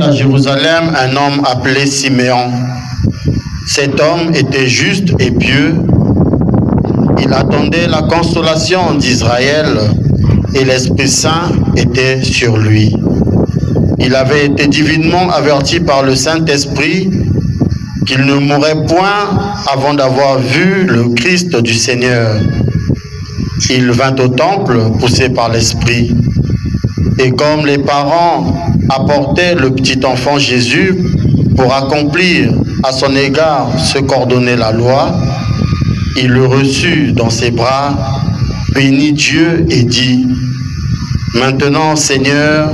À Jérusalem, un homme appelé Siméon. Cet homme était juste et pieux. Il attendait la consolation d'Israël et l'Esprit Saint était sur lui. Il avait été divinement averti par le Saint-Esprit qu'il ne mourrait point avant d'avoir vu le Christ du Seigneur. Il vint au temple poussé par l'Esprit. Et comme les parents apportaient le petit enfant Jésus pour accomplir à son égard ce qu'ordonnait la loi, il le reçut dans ses bras, bénit Dieu et dit: Maintenant, Seigneur,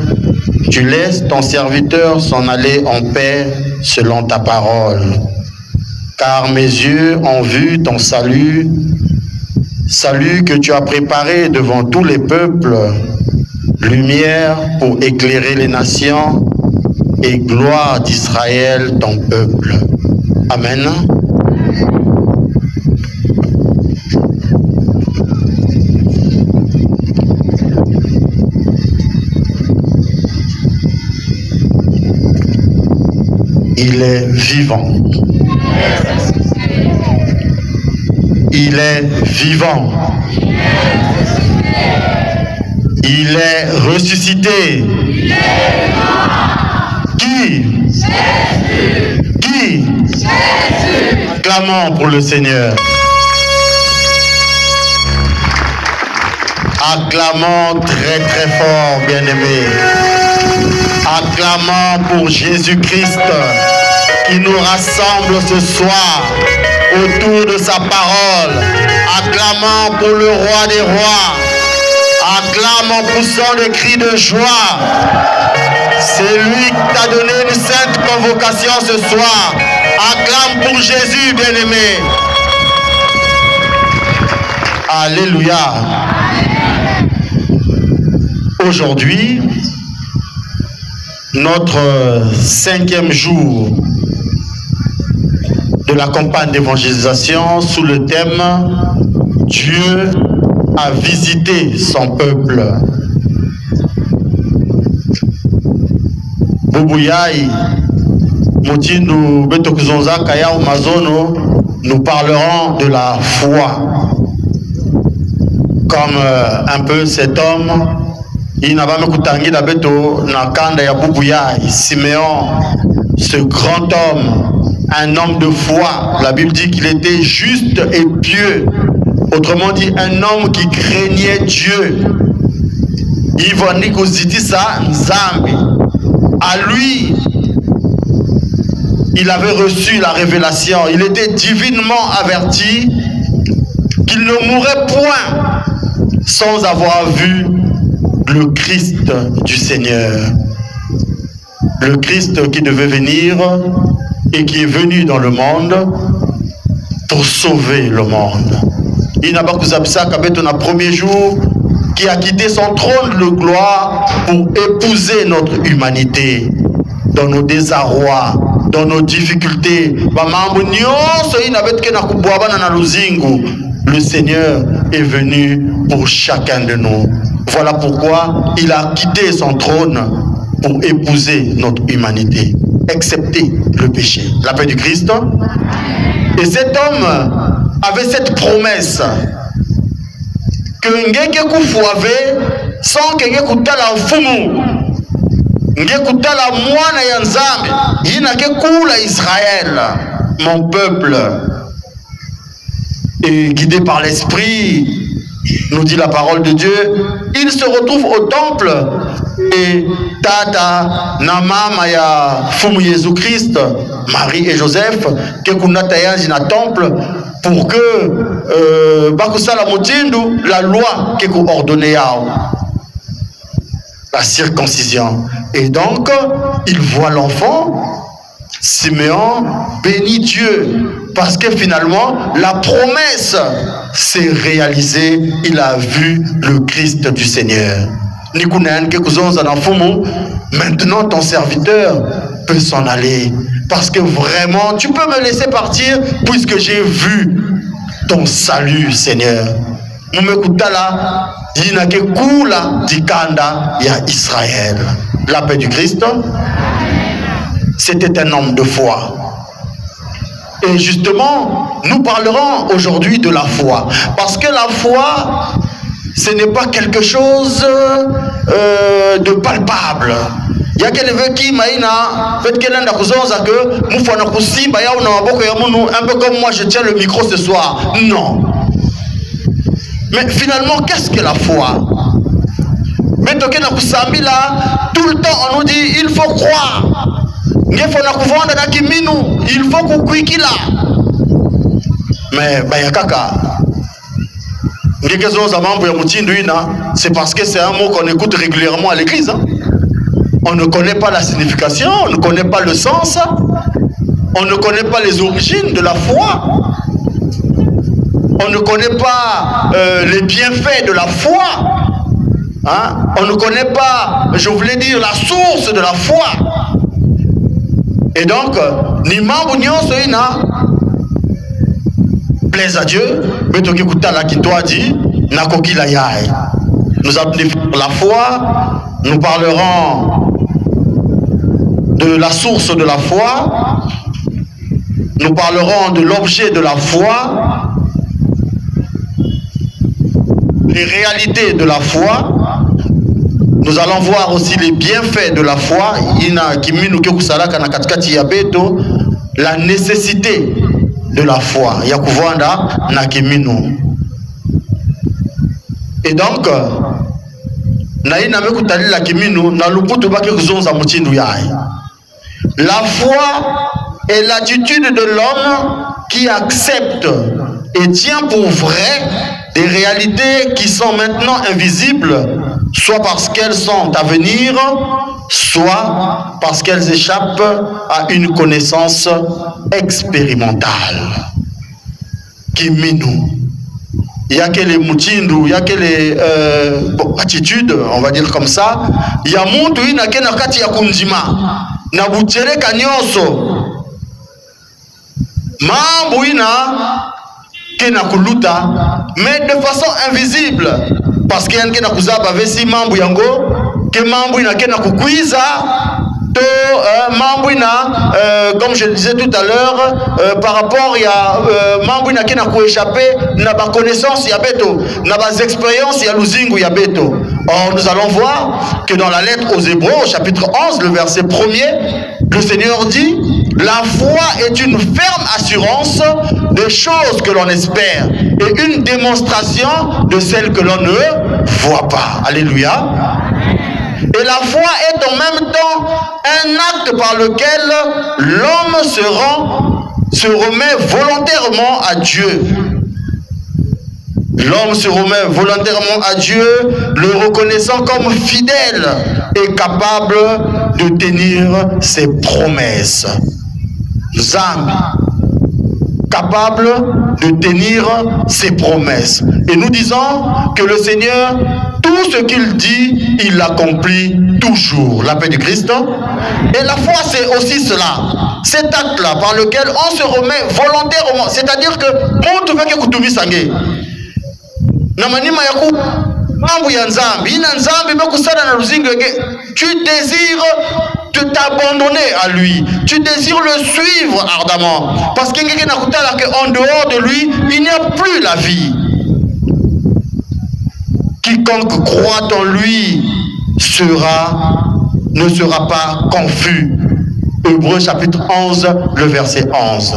tu laisses ton serviteur s'en aller en paix selon ta parole. Car mes yeux ont vu ton salut, salut que tu as préparé devant tous les peuples, lumière pour éclairer les nations et gloire d'Israël, ton peuple. Amen. Il est vivant. Il est vivant. Il est ressuscité. Qui? Jésus. Qui? Jésus. Acclamons pour le Seigneur. Acclamons très très fort, bien-aimés. Acclamons pour Jésus-Christ qui nous rassemble ce soir autour de sa parole. Acclamons pour le roi des rois. Acclame en poussant des cris de joie. C'est lui qui t'a donné une sainte convocation ce soir. Acclame pour Jésus, bien-aimé. Alléluia. Aujourd'hui, notre 5e jour de la campagne d'évangélisation sous le thème « Dieu a visité son peuple ». Boubouyaï, Moutindu Betokuzonza Kaya ou Mazono, nous parlerons de la foi. Comme un peu cet homme, il n'a pas m'écouté la beto Nakanda ya Boubouyaï, Siméon, ce grand homme, un homme de foi. La Bible dit qu'il était juste et pieux. Autrement dit, un homme qui craignait Dieu. À lui, il avait reçu la révélation. Il était divinement averti qu'il ne mourrait point sans avoir vu le Christ du Seigneur. Le Christ qui devait venir et qui est venu dans le monde pour sauver le monde. Il n'a pas que ça le premier jour qui a quitté son trône de gloire pour épouser notre humanité dans nos désarrois, dans nos difficultés. Le Seigneur est venu pour chacun de nous. Voilà pourquoi il a quitté son trône pour épouser notre humanité, excepté le péché. La paix du Christ. Et cet homme avait cette promesse que ngeke kufuave sans que ngekutala mfumu ngekutala mwana ya nzambe yina ke kula Israël, mon peuple. Et guidé par l'esprit, nous dit la parole de Dieu, il se retrouve au temple et tata namama ya fumu Jésus-Christ, Marie et Joseph ke kunata yanji na temple pour que la loi qui est ordonnée la circoncision. Et donc, il voit l'enfant, Siméon bénit Dieu Parce que finalement, la promesse s'est réalisée. Il a vu le Christ du Seigneur. Maintenant, ton serviteur peut s'en aller. Parce que vraiment, tu peux me laisser partir puisque j'ai vu ton salut, Seigneur. Israël. La paix du Christ, c'était un homme de foi. Et justement, nous parlerons aujourd'hui de la foi. Parce que la foi, ce n'est pas quelque chose de palpable. Il y a quelqu'un qui m'a dit, un peu comme moi je tiens le micro ce soir. Non. Mais finalement, qu'est-ce que la foi? Mais tout le temps on nous dit, il faut croire. Il faut qu'on cuique là. Mais c'est parce que c'est un mot qu'on écoute régulièrement à l'église. On ne connaît pas la signification, on ne connaît pas le sens, on ne connaît pas les origines de la foi, on ne connaît pas les bienfaits de la foi, hein? On ne connaît pas, je voulais dire, la source de la foi. Et donc, ni mambo nyonso ina plaise à Dieu, mais to kikuta la kintoa dit nakoki la yae. Nous allons définir la foi, nous parlerons de la source de la foi, nous parlerons de l'objet de la foi, les réalités de la foi. Nous allons voir aussi les bienfaits de la foi, la nécessité de la foi. Et donc, la foi est l'attitude de l'homme qui accepte et tient pour vrai des réalités qui sont maintenant invisibles, soit parce qu'elles sont à venir, soit parce qu'elles échappent à une connaissance expérimentale. Kiminu. Il y a que les moutindu, il y a que les attitudes, on va dire comme ça. Il y a monde qui n'a qu'un akati ya kunjima. Na butere kanyoso. Mambo ina kena kuluta, mais de façon invisible. Parce qu'il y a kena kuzaba vesi mambo yango, que mambo ina kena kukwiza. Comme je le disais tout à l'heure, par rapport à Mambouina qui n'a pas échappé, n'a pas connaissance, il y a beto, n'a pas expérience, il y a l'uzingu, il y a beto. Or, nous allons voir que dans la lettre aux Hébreux, au chapitre 11, le verset 1er, le Seigneur dit: la foi est une ferme assurance des choses que l'on espère et une démonstration de celles que l'on ne voit pas. Alléluia. Et la foi est en même temps un acte par lequel l'homme se remet volontairement à Dieu. L'homme se remet volontairement à Dieu, le reconnaissant comme fidèle et capable de tenir ses promesses. Zambi, capable de tenir ses promesses. Et nous disons que le Seigneur, tout ce qu'il dit, il l'accomplit toujours. La paix du Christ. Et la foi, c'est aussi cela. Cet acte-là par lequel on se remet volontairement. C'est-à-dire que tu désires de t'abandonner à lui. Tu désires le suivre ardemment. Parce qu'en dehors de lui, il n'y a plus la vie. Quiconque croit en lui ne sera pas confus. Hébreux chapitre 11, le verset 11.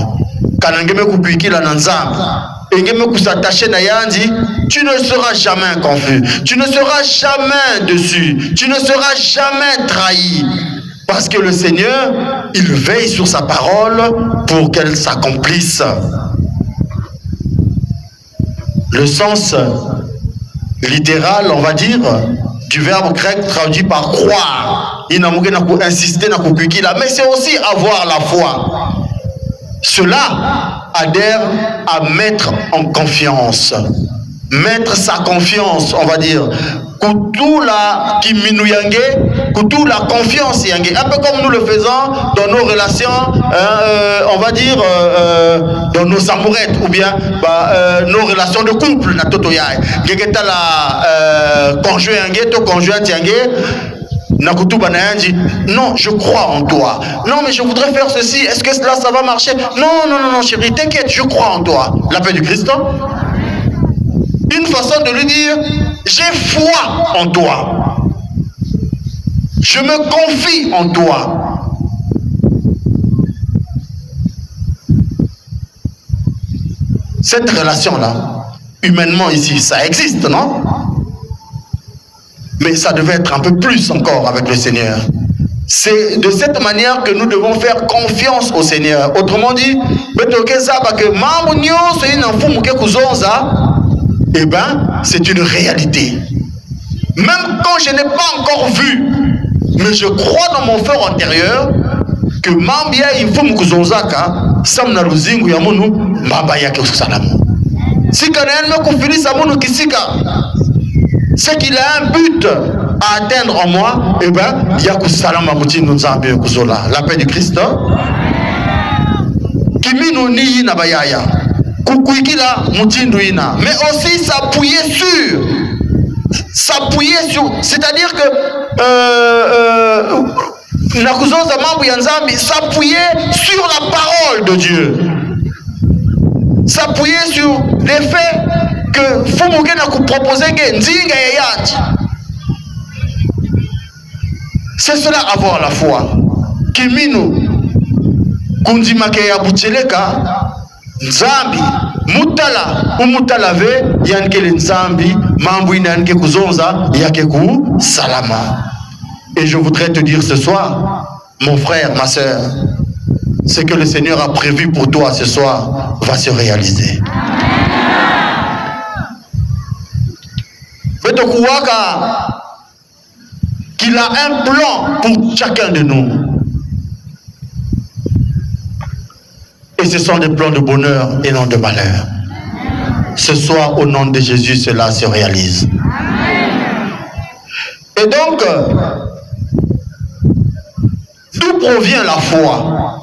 Tu ne seras jamais confus. Tu ne seras jamais dessus. Tu ne seras jamais trahi. Parce que le Seigneur, il veille sur sa parole pour qu'elle s'accomplisse. Le sens littéral, on va dire, du verbe grec traduit par croire. Il n'a pas insister, mais c'est aussi avoir la foi. Cela adhère à mettre en confiance. Mettre sa confiance, on va dire. Koutou la kiminouyangé, koutou la confiance yangé. Un peu comme nous le faisons dans nos relations, on va dire, dans nos amourettes ou bien nos relations de couple. Na toto yae. Gégeta la conjoint yangé, to conjoint yangé. Non, je crois en toi. Non, mais je voudrais faire ceci. Est-ce que cela, ça va marcher? Non, non, non, non, chérie, t'inquiète, je crois en toi. La paix du Christ. Une façon de lui dire, j'ai foi en toi. Je me confie en toi. Cette relation-là, humainement ici, ça existe, non? Mais ça devait être un peu plus encore avec le Seigneur. C'est de cette manière que nous devons faire confiance au Seigneur. Autrement dit, eh bien, c'est une réalité. Même quand je n'ai pas encore vu, mais je crois dans mon fort intérieur que Mambia il faut mukuzonzaka samna ruzingu ya munu mbaba yake usalamu. Si kanel me kufili samunu kisika, c'est qu'il a un but à atteindre en moi, eh bien, il y a que salama mutinu nzambe kuzola. La paix du Christ. Kimino ni na bayaya. Kukuikila mutinu ina. Mais aussi s'appuyer sur, c'est-à-dire que nakuzonza mambo ya nzambe, s'appuyer sur la parole de Dieu. S'appuyer sur les faits que Fumuke n'a proposé que Ndinga Yayati. C'est cela avoir la foi. Kimino Kundimake ya Bucheleka Nzambi Mutala Umutalave Yankele Nzambi Mambu Nanke Kuzonza Yakeku Salama. Et je voudrais te dire ce soir, mon frère, ma soeur, ce que le Seigneur a prévu pour toi ce soir va se réaliser. Qu'il a un plan pour chacun de nous. Et ce sont des plans de bonheur et non de malheur. Ce soir, au nom de Jésus, cela se réalise. Et donc, d'où provient la foi?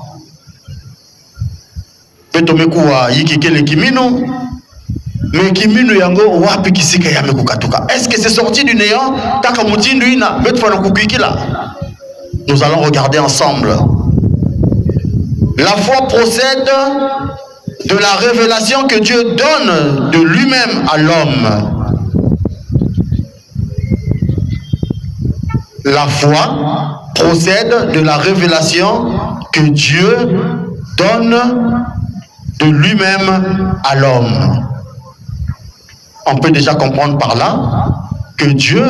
Mais kimino yango wapi kisika yame kukatuka. Est-ce que c'est sorti du néant? Nous allons regarder ensemble. La foi procède de la révélation que Dieu donne de lui-même à l'homme. La foi procède de la révélation que Dieu donne de lui-même à l'homme. On peut déjà comprendre par là que Dieu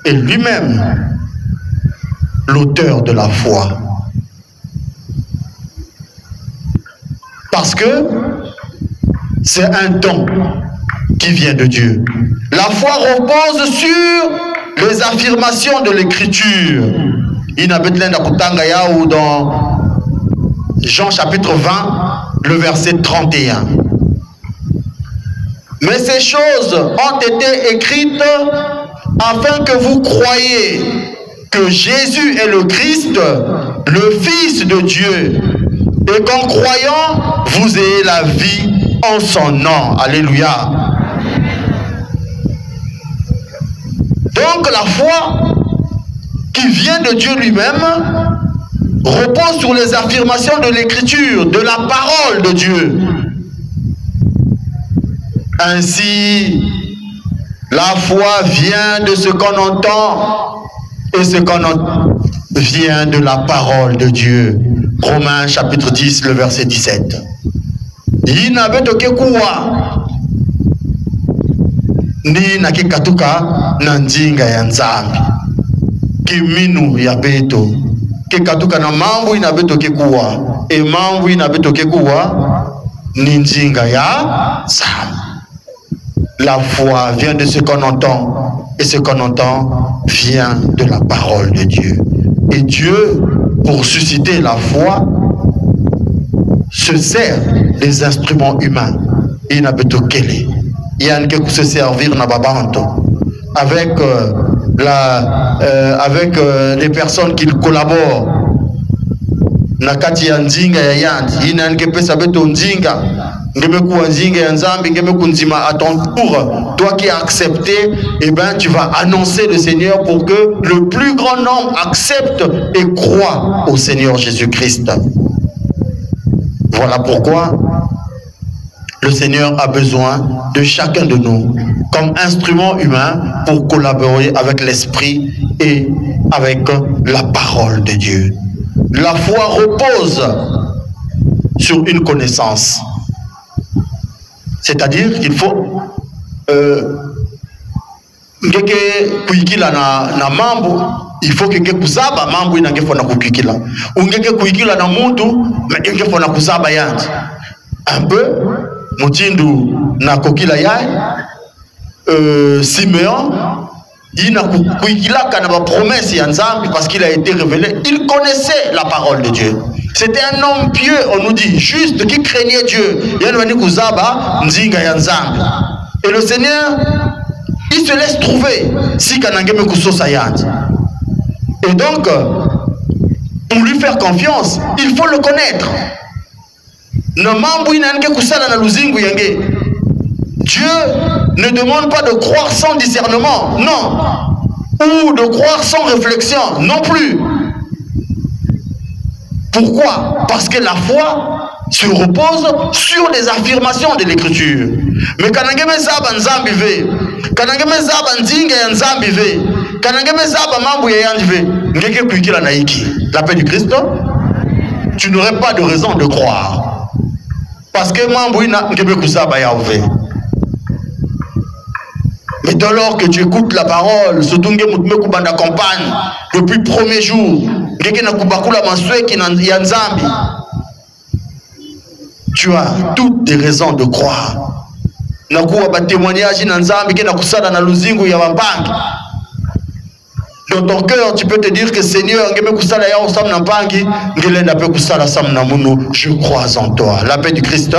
est lui-même l'auteur de la foi. Parce que c'est un don qui vient de Dieu. La foi repose sur les affirmations de l'Écriture. Ou dans Jean chapitre 20, le verset 31. Mais ces choses ont été écrites afin que vous croyiez que Jésus est le Christ, le Fils de Dieu, et qu'en croyant, vous ayez la vie en son nom. Alléluia. Donc la foi qui vient de Dieu lui-même repose sur les affirmations de l'Écriture, de la parole de Dieu. Ainsi, la foi vient de ce qu'on entend et ce qu'on entend vient de la parole de Dieu. Romains chapitre 10, le verset 17. Ni nakikatuka na njinga ya nzambi kiminu ya beto kikatuka na mambo inabeto kekuwa e mambo inabeto kekuwa ni njinga ya nzambi. La foi vient de ce qu'on entend et ce qu'on entend vient de la parole de Dieu. Et Dieu, pour susciter la foi, se sert des instruments humains. Il n'a pas de kele. Il y a un qui se servir na babanto avec les personnes qui collaborent. Nakati ya nzinga ya yandi. Il y a un qui peut saber ton nzinga. À ton tour, toi qui as accepté, eh ben, tu vas annoncer le Seigneur pour que le plus grand nombre accepte et croit au Seigneur Jésus-Christ. Voilà pourquoi le Seigneur a besoin de chacun de nous comme instrument humain pour collaborer avec l'Esprit et avec la parole de Dieu. La foi repose sur une connaissance. C'est-à-dire qu'il faut kuikila na mambo, il faut que kuzaba mambo inangefona kuikila. Ungeke kuikila na mutu, mais ingefona kuzaba yanti. Un peu mutindu na kokila yai Simeon il n'a kuikila kana ba promesse ya Nzambi parce qu'il a été révélé, il connaissait la parole de Dieu. C'était un homme pieux, on nous dit, juste, qui craignait Dieu. Et le Seigneur, il se laisse trouver si kanangeme kuso sayant. Et donc, pour lui faire confiance, il faut le connaître. Dieu ne demande pas de croire sans discernement, non. Ou de croire sans réflexion, non plus. Pourquoi? Parce que la foi se repose sur les affirmations de l'écriture. Mais quand on a zaba nzambi ve, quand on a zaba nzinga ya nzambi ve, quand on a zaba mambu ya yanji ve, ngeke kuikila naiki. La paix du Christ, tu n'aurais pas de raison de croire. Parce que mambu ina ngebe kusaba ya ve. Mais dès lors que tu écoutes la parole, surtout que tu campagne depuis le premier jour, tu as toutes les raisons de croire. Dans ton cœur, tu peux te dire que Seigneur, je crois en toi. La paix du Christ.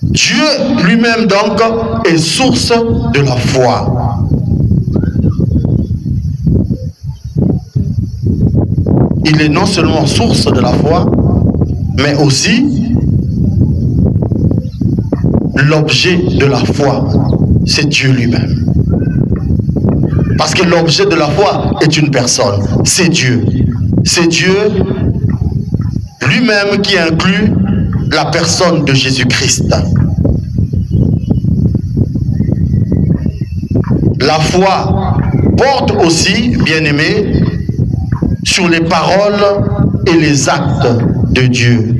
Dieu lui-même donc est source de la foi. Il est non seulement source de la foi, mais aussi l'objet de la foi, c'est Dieu lui-même. Parce que l'objet de la foi est une personne, c'est Dieu. C'est Dieu lui-même qui inclut la personne de Jésus-Christ. La foi porte aussi, bien-aimé, sur les paroles et les actes de Dieu.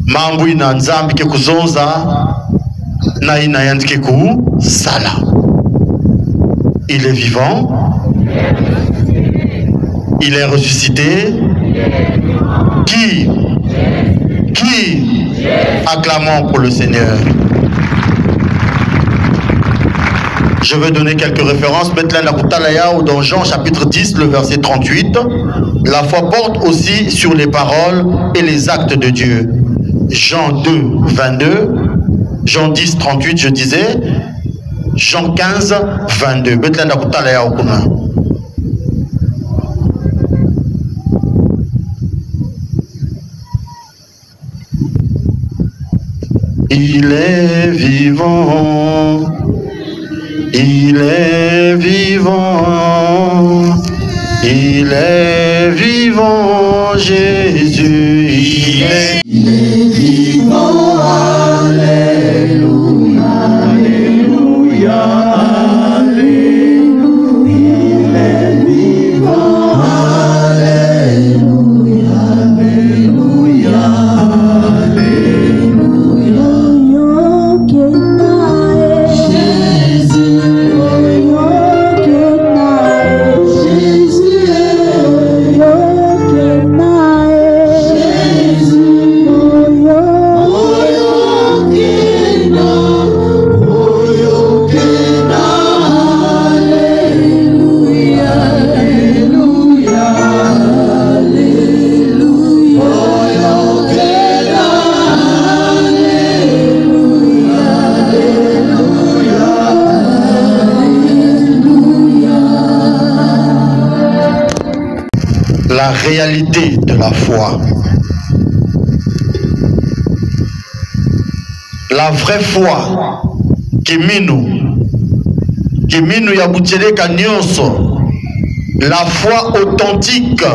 Mambu ina nzambi ke kuzonza na ina yandike ku sala. Il est vivant. Il est ressuscité. Qui acclamons pour le Seigneur. Je vais donner quelques références. Dans Jean chapitre 10, le verset 38. La foi porte aussi sur les paroles et les actes de Dieu. Jean 2, 22. Jean 10, 38, je disais. Jean 15, 22. Il est vivant. Il est vivant, il est vivant, Jésus, il est vivant, alléluia, alléluia, alléluia, il est vivant, alléluia, alléluia, alléluia. réalité de la foi. La vraie foi, Kiminu Yabutele Kanyonso, la foi authentique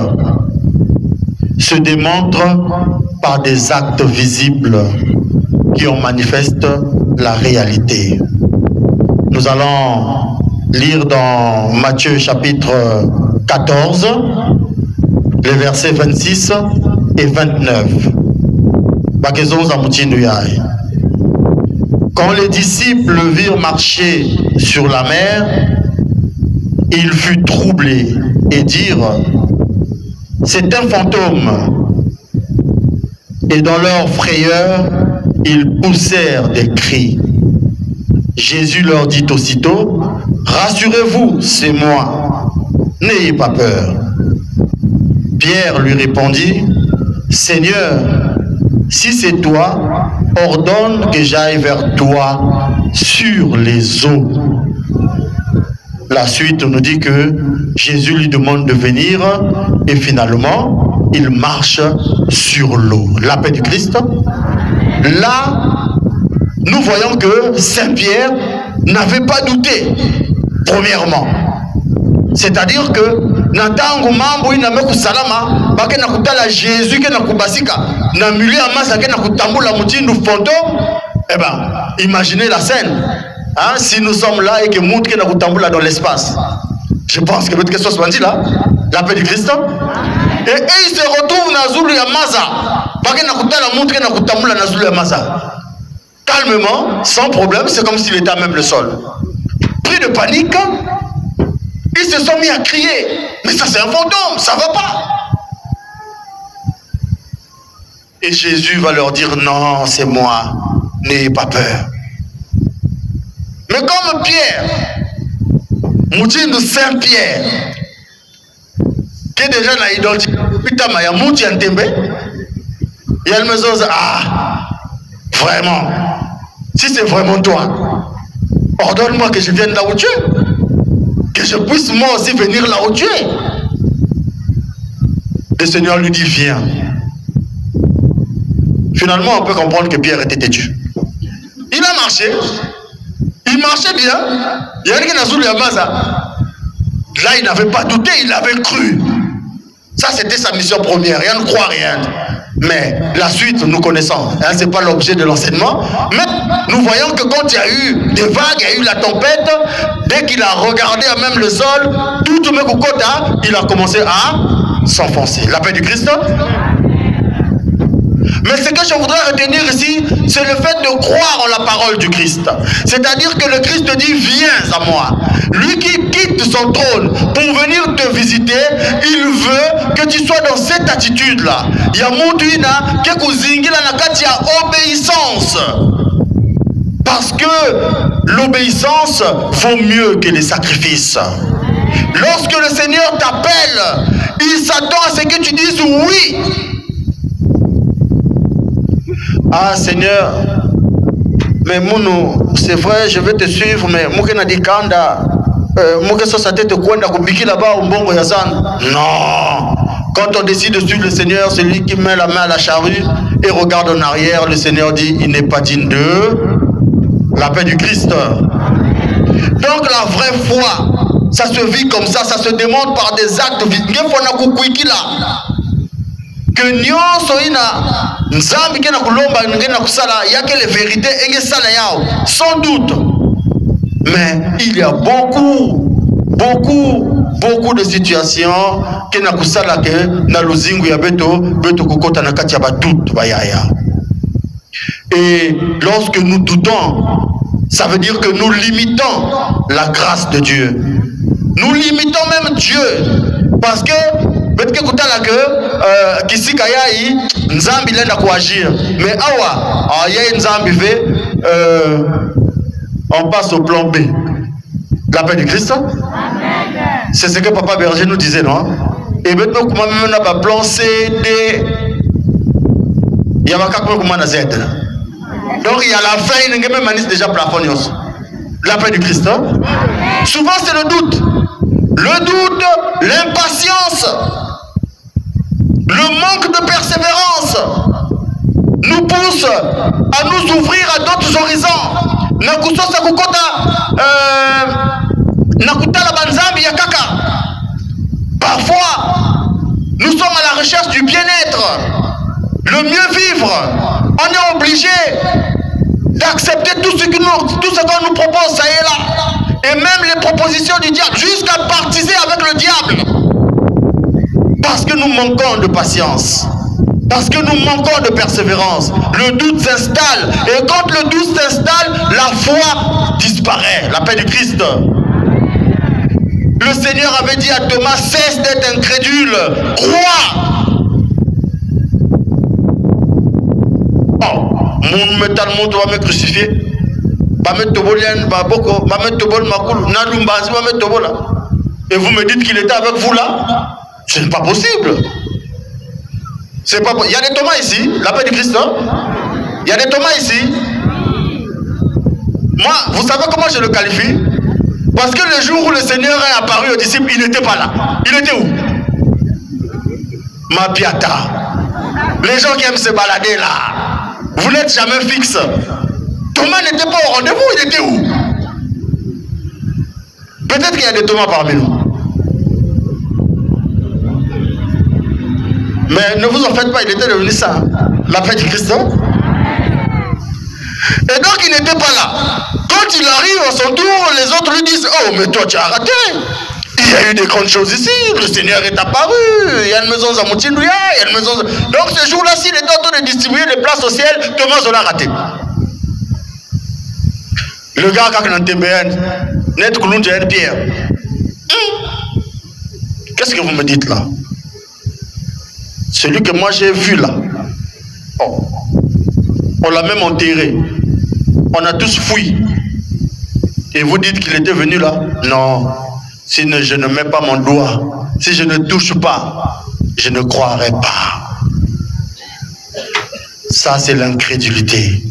se démontre par des actes visibles qui en manifestent la réalité. Nous allons lire dans Matthieu chapitre 14, les versets 26 et 29. Quand les disciples virent marcher sur la mer, ils furent troublés et dirent: c'est un fantôme. Et dans leur frayeur, ils poussèrent des cris. Jésus leur dit aussitôt: rassurez-vous, c'est moi, n'ayez pas peur. Pierre lui répondit: Seigneur, si c'est toi, ordonne que j'aille vers toi sur les eaux. La suite nous dit que Jésus lui demande de venir et finalement il marche sur l'eau. La paix du Christ. Là, nous voyons que Saint-Pierre n'avait pas douté, premièrement. C'est-à-dire que Natango mambo ina meku salama bake na kutala Jésus ke na kubasika na milieu amasa ke na kutambula mutindu fantôme. Eh ben, imaginez la scène. Hein, si nous sommes là et que montre ke na kutambula dans l'espace. Je pense que votre question se dit là, la paix du Christ. Et il se retrouve dans Zulu Yamaza. Bake na kutala montre ke na kutambula na Zulu Yamaza. Calmement, sans problème, c'est comme s'il était à même le sol. Pris de panique, ils se sont mis à crier. Mais ça c'est un fantôme, ça va pas. Et Jésus va leur dire: non, c'est moi, n'ayez pas peur. Mais comme Pierre, Moutin de Saint-Pierre, qui est déjà dans l'identité, putain, il y a Mouti en Tembe, il y a le maison, ah, vraiment, si c'est vraiment toi, ordonne-moi que je vienne là où tu es. Que je puisse moi aussi venir là où tu es. Le Seigneur lui dit: viens. Finalement, on peut comprendre que Pierre était têtu. Il a marché. Il marchait bien. Il y a quelqu'un qui a dit: là, il n'avait pas douté, il avait cru. Ça, c'était sa mission première. Rien ne croit rien. Mais la suite, nous connaissons. Hein, ce n'est pas l'objet de l'enseignement. Mais nous voyons que quand il y a eu des vagues, il y a eu la tempête, dès qu'il a regardé à même le sol, tout le Mekukota, il a commencé à s'enfoncer. La paix du Christ. Mais ce que je voudrais retenir ici, c'est le fait de croire en la parole du Christ. C'est-à-dire que le Christ dit: viens à moi. Lui qui quitte son trône pour venir te visiter, il veut que tu sois dans cette attitude-là. Il y a Moudouina qui a obéissance. Parce que l'obéissance vaut mieux que les sacrifices. Lorsque le Seigneur t'appelle, il s'attend à ce que tu dises oui. Ah Seigneur, mais Mounou, c'est vrai, je vais te suivre, mais Moukena Dikanda, Moukeso sa tête kwenda kubiki là-bas au Mbongo Yazan. Non! Quand on décide de suivre le Seigneur, c'est lui qui met la main à la charrue et regarde en arrière. Le Seigneur dit: il n'est pas digne de la paix du Christ. Donc la vraie foi, ça se vit comme ça se démontre par des actes. Que nyonso ina nzambi kena kulomba ngena kusala yake les vérités enge sala yao sans doute. Mais il y a beaucoup de situations kena kusala ke na luzingu ya beto kokota na kati ya badoute bayaya. Et lorsque nous doutons, ça veut dire que nous limitons la grâce de Dieu. Nous limitons même Dieu parce que peut-être que kisi kayai nzambi lenda kuagir, mais awa ya nzambi fait on passe au plan B. La paix du Christ. C'est ce que Papa Berger nous disait, non? Et maintenant comment même on a plan C, D, il y a pas comment on Z. Donc il y a la fin, il y a même déjà plafond. La paix du Christ. Souvent c'est le doute. Le doute, l'impatience. Le manque de persévérance nous pousse à nous ouvrir à d'autres horizons. Nakusosa kukota nakutala banzambi ya kaka. Parfois, nous sommes à la recherche du bien-être, le mieux vivre. On est obligé d'accepter tout ce qu'on nous propose, ça est là. Et même les propositions du diable, jusqu'à partiser avec le diable. Parce que nous manquons de patience. Parce que nous manquons de persévérance. Le doute s'installe. Et quand le doute s'installe, la foi disparaît. La paix du Christ. Le Seigneur avait dit à Thomas, cesse d'être incrédule. Crois. Mon métal, mon doigt me crucifier. Et vous me dites qu'il était avec vous là? Ce n'est pas possible. C'est pas. Il y a des Thomas ici, la paix du Christ. Il y a des Thomas ici. Moi, vous savez comment je le qualifie? Parce que le jour où le Seigneur est apparu aux disciples, il n'était pas là. Il était où? Ma piata. Les gens qui aiment se balader là, vous n'êtes jamais fixe. Thomas n'était pas au rendez-vous, il était où? Peut-être qu'il y a des Thomas parmi nous. Mais ne vous en faites pas, il était devenu ça. La paix du Christ. Et donc il n'était pas là. Quand il arrive à son tour, les autres lui disent, oh mais toi tu as raté. Il y a eu des grandes choses ici, le Seigneur est apparu, il y a une maison à Moutindouya, il y a une maison... Donc ce jour-là, s'il était en train de distribuer des places au ciel, Thomas l'a raté. Le gars qui a un net Kouloun Pierre. Qu'est-ce que vous me dites là? Celui que moi j'ai vu là, oh, on l'a même enterré. On a tous fui. Et vous dites qu'il était venu là? Non. Si je ne mets pas mon doigt, si je ne touche pas, je ne croirai pas. Ça, c'est l'incrédulité.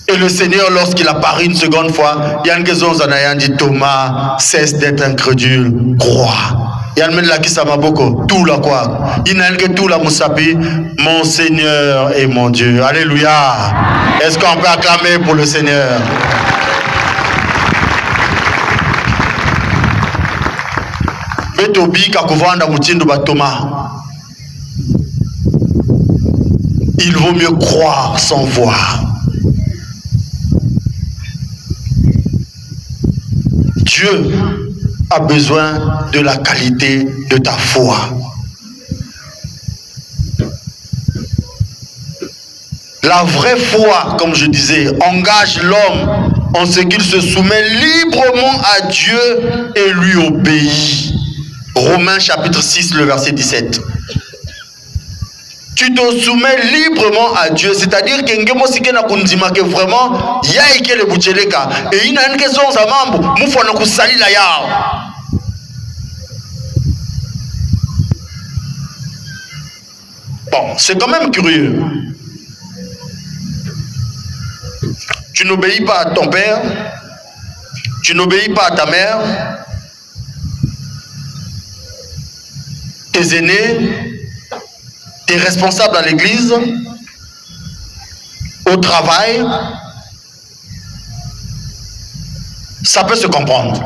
Et le Seigneur, lorsqu'il apparaît une seconde fois, il y a une raison, dit Thomas, cesse d'être incrédule, crois. Il y a une qui ça m'a beaucoup, tout la quoi. Il n'a que tout la moussapi, mon Seigneur et mon Dieu. Alléluia. Est-ce qu'on peut acclamer pour le Seigneur? Betobi kakovanda mutindo ba Thomas. Il vaut mieux croire sans voir. Dieu a besoin de la qualité de ta foi. La vraie foi, comme je disais, engage l'homme en ce qu'il se soumet librement à Dieu et lui obéit. Romains chapitre 6, le verset 17. Tu te soumets librement à Dieu, c'est-à-dire que vraiment, il y a le boucheleka et il y a une question à mambo, moufona kusali la yao. Bon, c'est quand même curieux. Tu n'obéis pas à ton père, tu n'obéis pas à ta mère, tes aînés, tes responsables à l'église, au travail, ça peut se comprendre.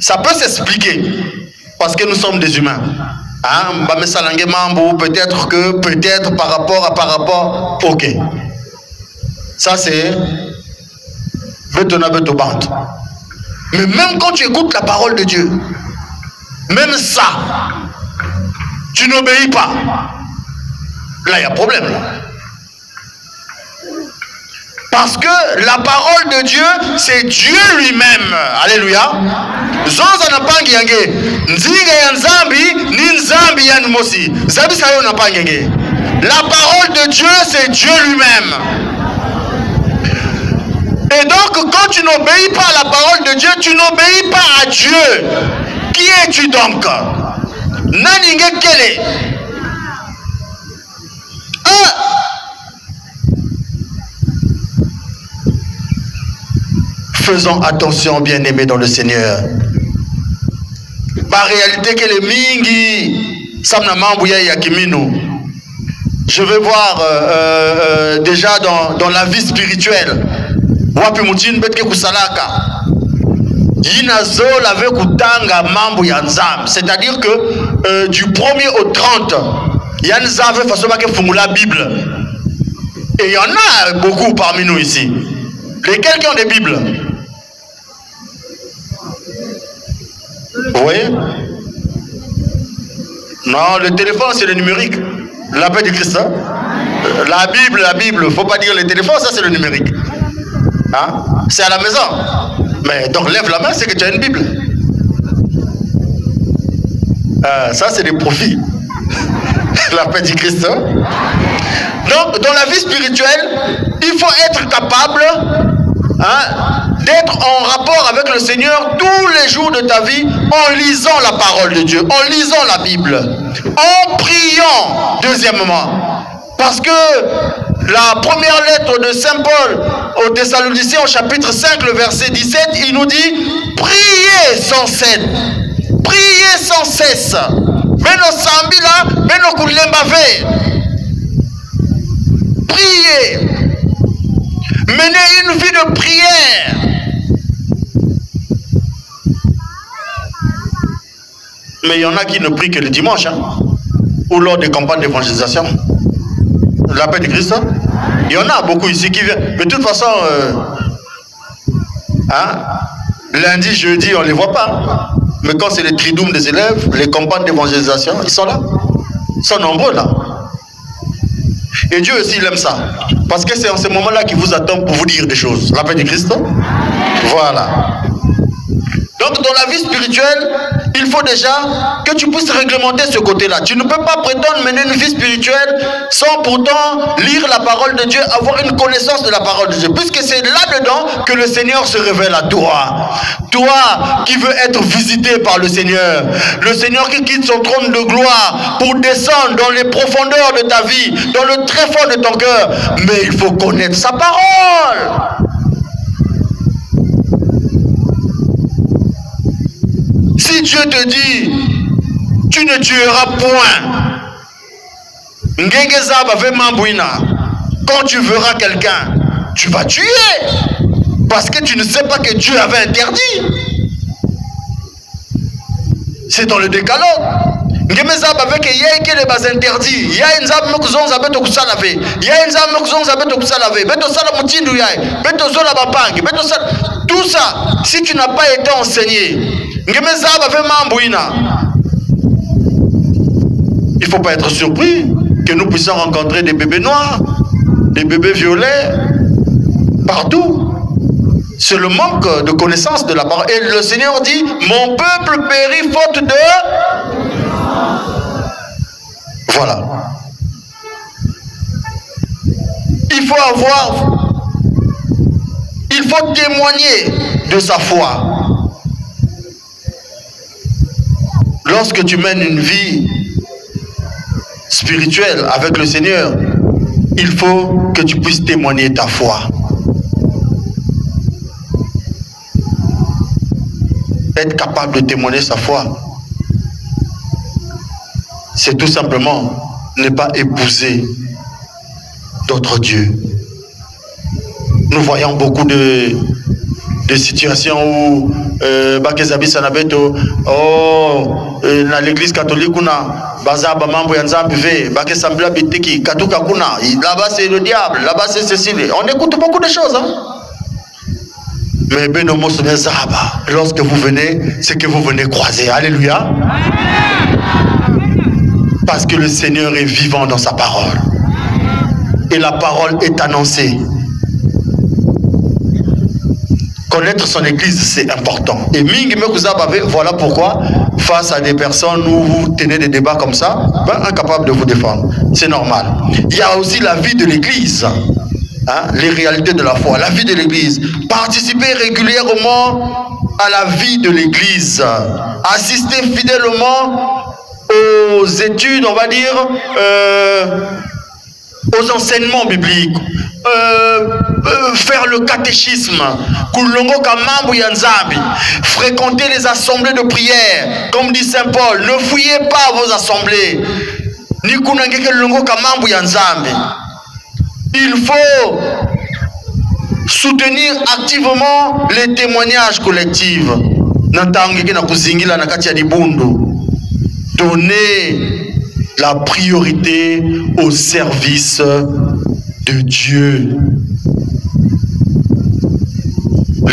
Ça peut s'expliquer, parce que nous sommes des humains. Hein? Peut-être que, peut-être par rapport, ok. Ça c'est mais même quand tu écoutes la parole de Dieu, même ça, tu n'obéis pas. Là, il y a problème. Parce que la parole de Dieu, c'est Dieu lui-même. Alléluia. La parole de Dieu, c'est Dieu lui-même. Et donc, quand tu n'obéis pas à la parole de Dieu, tu n'obéis pas à Dieu. Qui es-tu donc? Naningé Kele. Faisons attention, bien-aimés dans le Seigneur. La réalité que les mingi, Je vais voir déjà dans la vie spirituelle. C'est-à-dire que du 1er au 30, il y a une façon de la Bible. Et il y en a beaucoup parmi nous ici. Lesquels qui ont des Bibles? Vous voyez? Non, le téléphone c'est le numérique. La paix du Christ. Hein? La Bible, il ne faut pas dire le téléphone, ça c'est le numérique. Hein? C'est à la maison. Mais donc lève la main, c'est que tu as une Bible. Ça c'est des profits. La paix du Christ. Hein? Donc dans la vie spirituelle, il faut être capable d'être en rapport avec le Seigneur tous les jours de ta vie en lisant la parole de Dieu, en lisant la Bible, en priant, deuxièmement. Parce que la première lettre de Saint Paul aux Thessaloniciens au chapitre 5, le verset 17, il nous dit « Priez sans cesse ». Priez sans cesse. Priez. Menez une vie de prière. Mais il y en a qui ne prient que le dimanche, hein, ou lors des campagnes d'évangélisation. La paix de Christ. Il y en a beaucoup ici qui viennent. Mais de toute façon, lundi, jeudi, on ne les voit pas. Mais quand c'est les tridoum des élèves, les campagnes d'évangélisation, ils sont là. Ils sont nombreux là. Et Dieu aussi, il aime ça. Parce que c'est en ce moment-là qu'il vous attend pour vous dire des choses. La paix du Christ. Voilà. Donc dans la vie spirituelle, il faut déjà que tu puisses réglementer ce côté-là. Tu ne peux pas prétendre mener une vie spirituelle sans pourtant lire la parole de Dieu, avoir une connaissance de la parole de Dieu. Puisque c'est là-dedans que le Seigneur se révèle à toi. Toi qui veux être visité par le Seigneur. Le Seigneur qui quitte son trône de gloire pour descendre dans les profondeurs de ta vie, dans le tréfonds de ton cœur. Mais il faut connaître sa parole. Si Dieu te dit, tu ne tueras point, quand tu verras quelqu'un, tu vas tuer. Parce que tu ne sais pas que Dieu avait interdit. C'est dans le décalogue. Il y a des interdits. Il y a une zab mokuzon zabet okusalave. Il y a une zab mokuzon zabet okusalave. Beto sala mutindu yai. Beto zola bapangi. Beto sala. Tout ça, si tu n'as pas été enseigné, il ne faut pas être surpris que nous puissions rencontrer des bébés noirs, des bébés violets, partout. C'est le manque de connaissance de la parole. Et le Seigneur dit, mon peuple périt faute de... Voilà. Il faut témoigner de sa foi. Lorsque tu mènes une vie spirituelle avec le Seigneur, il faut que tu puisses témoigner ta foi. Être capable de témoigner sa foi, c'est tout simplement ne pas épouser d'autres dieux. Nous voyons beaucoup de situations où dans l'église catholique là-bas c'est le diable, là-bas c'est ceci. On écoute beaucoup de choses, hein? Mais lorsque vous venez, c'est que vous venez croiser. Alléluia. Parce que le Seigneur est vivant dans sa parole. Et la parole est annoncée. Connaître son église, c'est important. Et voilà pourquoi, face à des personnes où vous tenez des débats comme ça, incapable de vous défendre. C'est normal. Il y a aussi la vie de l'église. Les réalités de la foi, la vie de l'église. Participer régulièrement à la vie de l'église. Assister fidèlement aux études, on va dire, aux enseignements bibliques. Faire le le catéchisme, kulongo kamambu yanzambi, fréquentez les assemblées de prière, comme dit Saint Paul, ne fouillez pas vos assemblées. Ni kunangeke longo kamambu yanzambi. Il faut soutenir activement les témoignages collectifs. Nantangeke na kuzingila na kati ya dibundu. Donner la priorité au service de Dieu.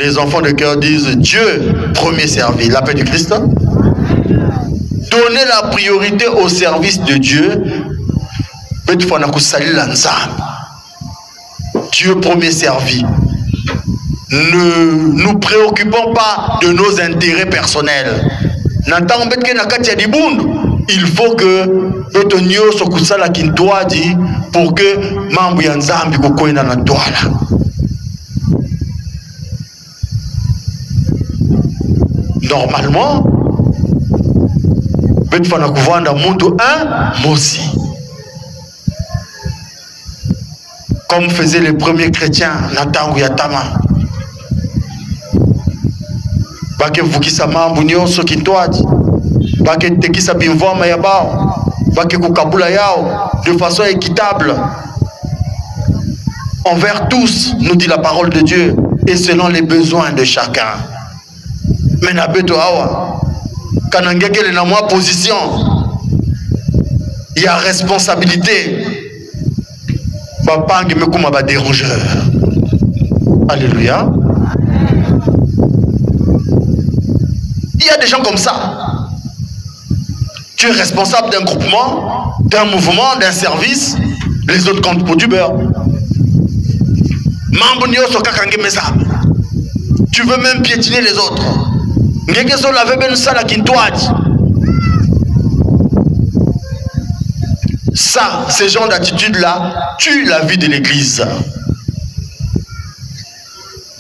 Les enfants de cœur disent Dieu premier servi. La paix du Christ. Donner la priorité au service de Dieu. Dieu premier servi. Ne nous préoccupons pas de nos intérêts personnels. Il faut que pour que mambu ya nzambi kukwenda na twala. Normalement betfana kuvanda muntu mosi, comme faisaient les premiers chrétiens na tangu ya tama. Bake vukisa mambu nyonso kitwadi, bake tekisa bimvoma ya bao, bake kukabula yao de façon équitable envers tous, nous dit la parole de Dieu, et selon les besoins de chacun. Mais na beto awa kanangekele na moi position, il y a responsabilité. Bapangi mekuma ba dérangeur. Alléluia. Il y a des gens comme ça. Tu es responsable d'un groupement, d'un mouvement, d'un service. Les autres comptent pour du beurre. Tu veux même piétiner les autres. Ça, ces genres d'attitude-là tuent la vie de l'Église.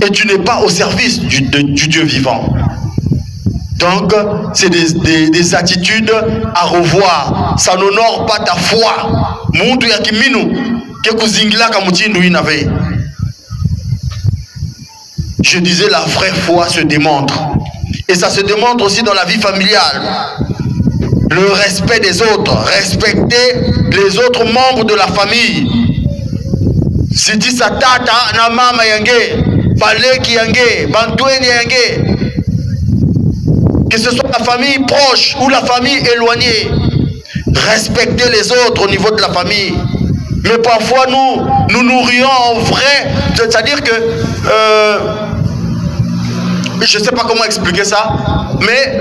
Et tu n'es pas au service du Dieu vivant. Donc, c'est des attitudes à revoir. Ça n'honore pas ta foi. Je disais, la vraie foi se démontre. Et ça se démontre aussi dans la vie familiale. Le respect des autres. Respecter les autres membres de la famille. Si tu sa tata, na mama yange, baleki yange, bantweni yange. Que ce soit la famille proche ou la famille éloignée. Respecter les autres au niveau de la famille. Mais parfois nous nourrions en vrai. C'est-à-dire que je ne sais pas comment expliquer ça, mais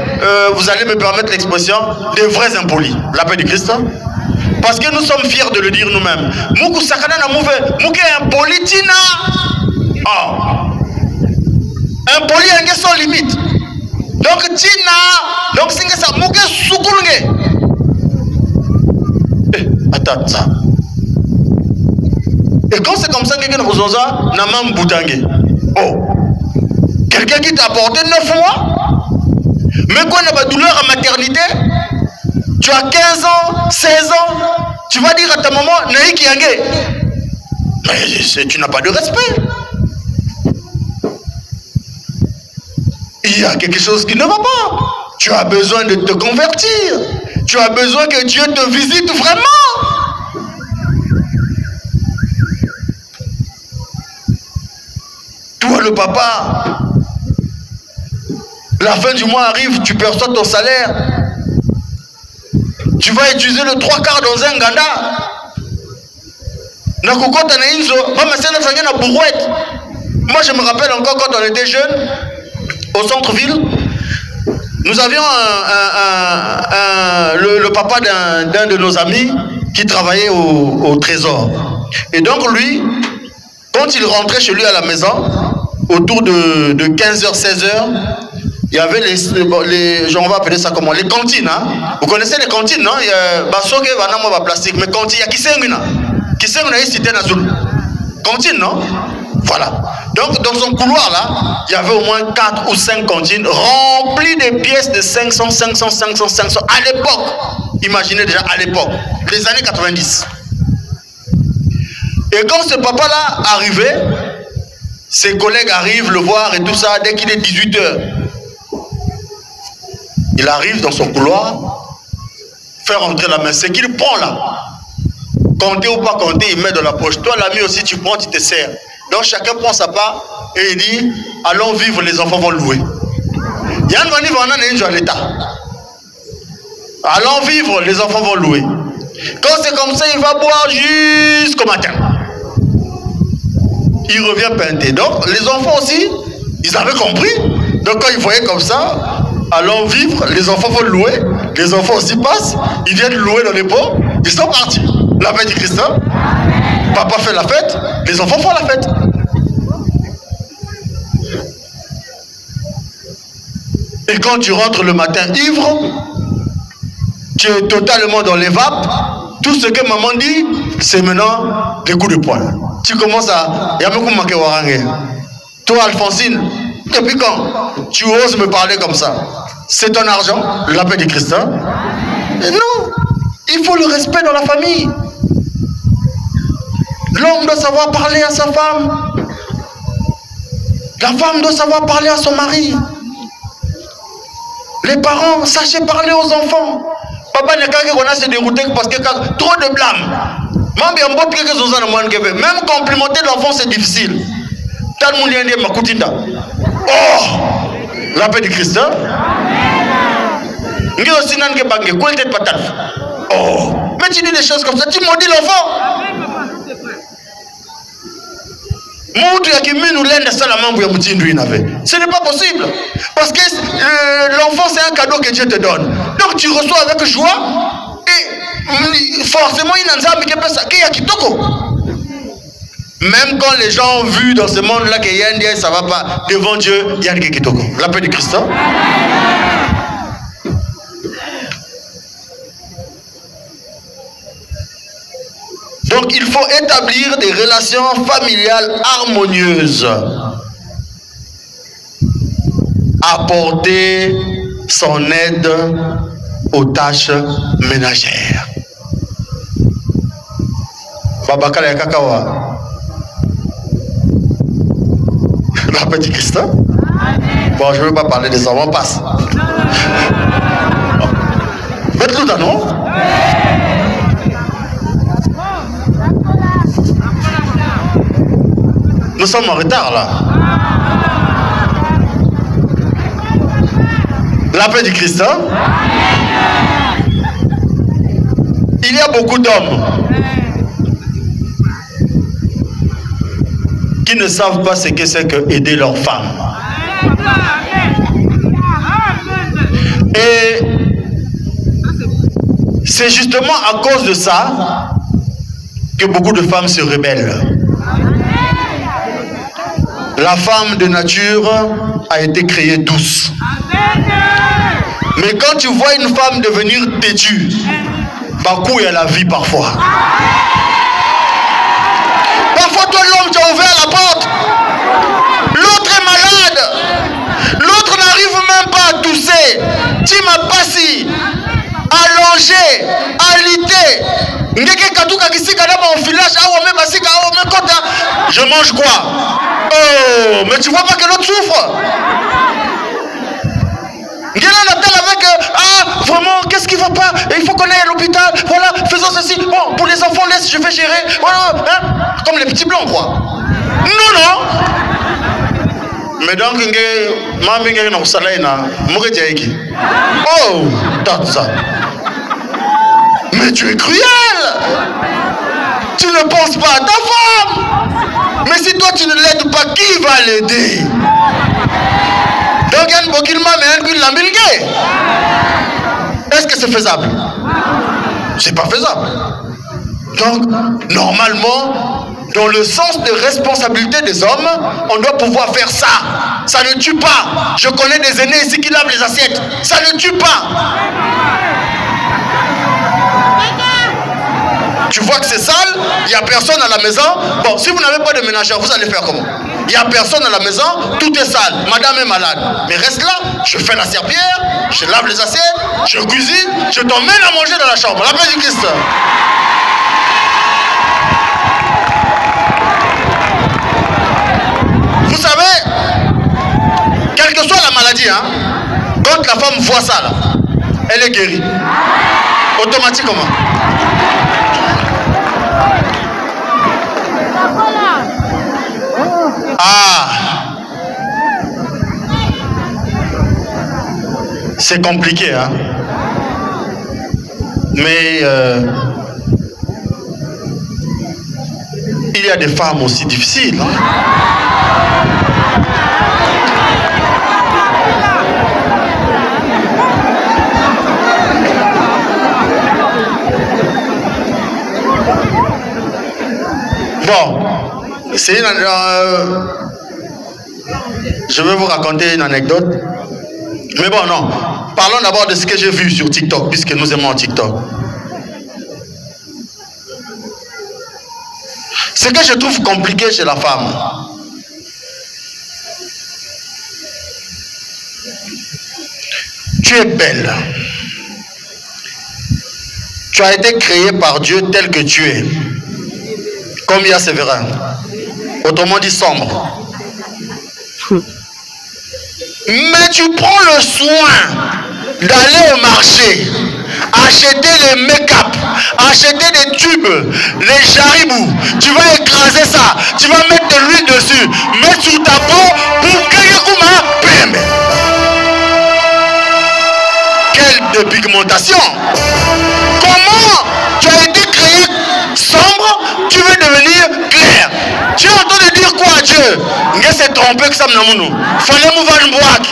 vous allez me permettre l'expression des vrais impolis. La paix du Christ. Parce que nous sommes fiers de le dire nous-mêmes. Moukou sakana na mouve, mouké impoli tina. Oh. Impoli en sans limite. Donc tina, donc c'est ça, mouké soukoulnge. Attends ça. Et quand c'est comme ça, quelqu'un nous a namam boutangue. Oh. Quelqu'un qui t'a apporté 9 mois, mais quand on a pas douleur à maternité, tu as 15 ans, 16 ans, tu vas dire à ta maman, Naïki Yangé. Mais tu n'as pas de respect. Il y a quelque chose qui ne va pas. Tu as besoin de te convertir. Tu as besoin que Dieu te visite vraiment. Toi, le papa, la fin du mois arrive, tu perçois ton salaire. Tu vas utiliser le 3 quarts dans un ganda. Moi, je me rappelle encore quand on était jeunes, au centre-ville, nous avions le papa d'un de nos amis qui travaillait au trésor. Et donc lui, quand il rentrait chez lui à la maison, autour de 15h, 16h, il y avait les on va appeler ça comment, les cantines. Hein? Vous connaissez les cantines, non? Il y a plastique, mais cantine, il y a qui est cité dans Zulu. Cantine, non? Voilà. Donc dans son couloir là, il y avait au moins 4 ou 5 cantines remplies de pièces de 500, 500, 500, 500. À l'époque, imaginez déjà à l'époque, les années 90. Et quand ce papa là arrivait, Ses collègues arrivent le voir et tout ça, dès qu'il est 18 h. Il arrive dans son couloir, fait rentrer la main. C'est qu'il prend là. Compter ou pas compter, il met dans la poche. Toi, l'ami aussi, tu prends, tu te sers. Donc chacun prend sa part et il dit, allons vivre, les enfants vont louer. Yann va dire, à l'État. Allons vivre, les enfants vont louer. Quand c'est comme ça, il va boire jusqu'au matin. Il revient peinter. Donc les enfants aussi, ils avaient compris. Donc quand ils voyaient comme ça, allons vivre, les enfants vont louer. Les enfants aussi passent, ils viennent louer dans les pots, ils sont partis. La fête du Christ. Papa fait la fête, les enfants font la fête. Et quand tu rentres le matin ivre, tu es totalement dans les vapes. Tout ce que maman dit, c'est maintenant des coups de poing. Tu commences à... Toi, Alphonsine, depuis quand tu oses me parler comme ça? C'est ton argent, la paix du Christ. Non, il faut le respect dans la famille. L'homme doit savoir parler à sa femme. La femme doit savoir parler à son mari. Les parents, sachez parler aux enfants. Papa n'est qu'à qu'on a se dérouter parce que trop de blâme. Même complimenter l'enfant, c'est difficile. Oh, la paix du Christ. Oh, mais tu dis des choses comme ça, tu maudis l'enfant. Ce n'est pas possible. Parce que l'enfant, c'est un cadeau que Dieu te donne. Donc tu reçois avec joie. Et forcément, il y a ça. Même quand les gens ont vu dans ce monde-là qu'il y a un Dieu, ça ne va pas. Devant Dieu, il y a un Kitoko. La paix du Christ. Donc il faut établir des relations familiales harmonieuses. Apporter son aide aux tâches ménagères. Babakala ya kakawa. La paix du Christ. Bon, je ne veux pas parler des enfants, passe. Faites-le là, non? Nous sommes en retard là. La paix du Christ. Hein? Il y a beaucoup d'hommes qui ne savent pas ce que c'est que aider leurs femmes. Et c'est justement à cause de ça que beaucoup de femmes se rebellent. La femme de nature a été créée douce. Mais quand tu vois une femme devenir têtue, Bakou il y a la vie parfois. Parfois toi l'homme tu as ouvert la porte. L'autre est malade. L'autre n'arrive même pas à tousser. Tu m'as passé, allongé, alité. Je mange quoi? Oh, mais tu vois pas que l'autre souffre. Avec, ah, vraiment, qu'est-ce qui va pas? Il faut qu'on aille à l'hôpital. Voilà, faisons ceci. Bon, pour les enfants, laisse, je vais gérer. Voilà, hein? Comme les petits blancs, quoi. Non, non. Mais donc, oh, t'as ça. Mais tu es cruel. Tu ne penses pas à ta femme. Mais si toi tu ne l'aides pas, qui va l'aider? Donc est-ce que c'est faisable? C'est pas faisable. Donc normalement, dans le sens de responsabilité des hommes, on doit pouvoir faire ça. Ça ne tue pas. Je connais des aînés ici qui lavent les assiettes. Ça ne tue pas. Tu vois que c'est sale, il n'y a personne à la maison. Bon, si vous n'avez pas de ménagère, vous allez faire comment? Il n'y a personne à la maison, tout est sale. Madame est malade. Mais reste là, je fais la serpillière, je lave les assiettes, je cuisine, je t'emmène à manger dans la chambre. La paix du Christ. magie, hein. Quand la femme voit ça, là, elle est guérie. Automatiquement. Ah. C'est compliqué, hein. Mais il y a des femmes aussi difficiles. Hein? Bon, c'est une, je vais vous raconter une anecdote. Mais bon, non. Parlons d'abord de ce que j'ai vu sur TikTok, puisque nous aimons TikTok. Ce que je trouve compliqué chez la femme, tu es belle. Tu as été créé par Dieu tel que tu es. Comme il y a Séverin. Autrement dit sombre. Mais tu prends le soin d'aller au marché, acheter les make-up, acheter des tubes, les jaribous, tu vas écraser ça, tu vas mettre de l'huile dessus, mettre sur ta peau pour que bam. Quelle dépigmentation! Comment tu as été créé sombre, tu veux devenir clair? Tu es en train de dire quoi à Dieu? Il s'est trompé que ça me n'a fallait mouvoir une boîte.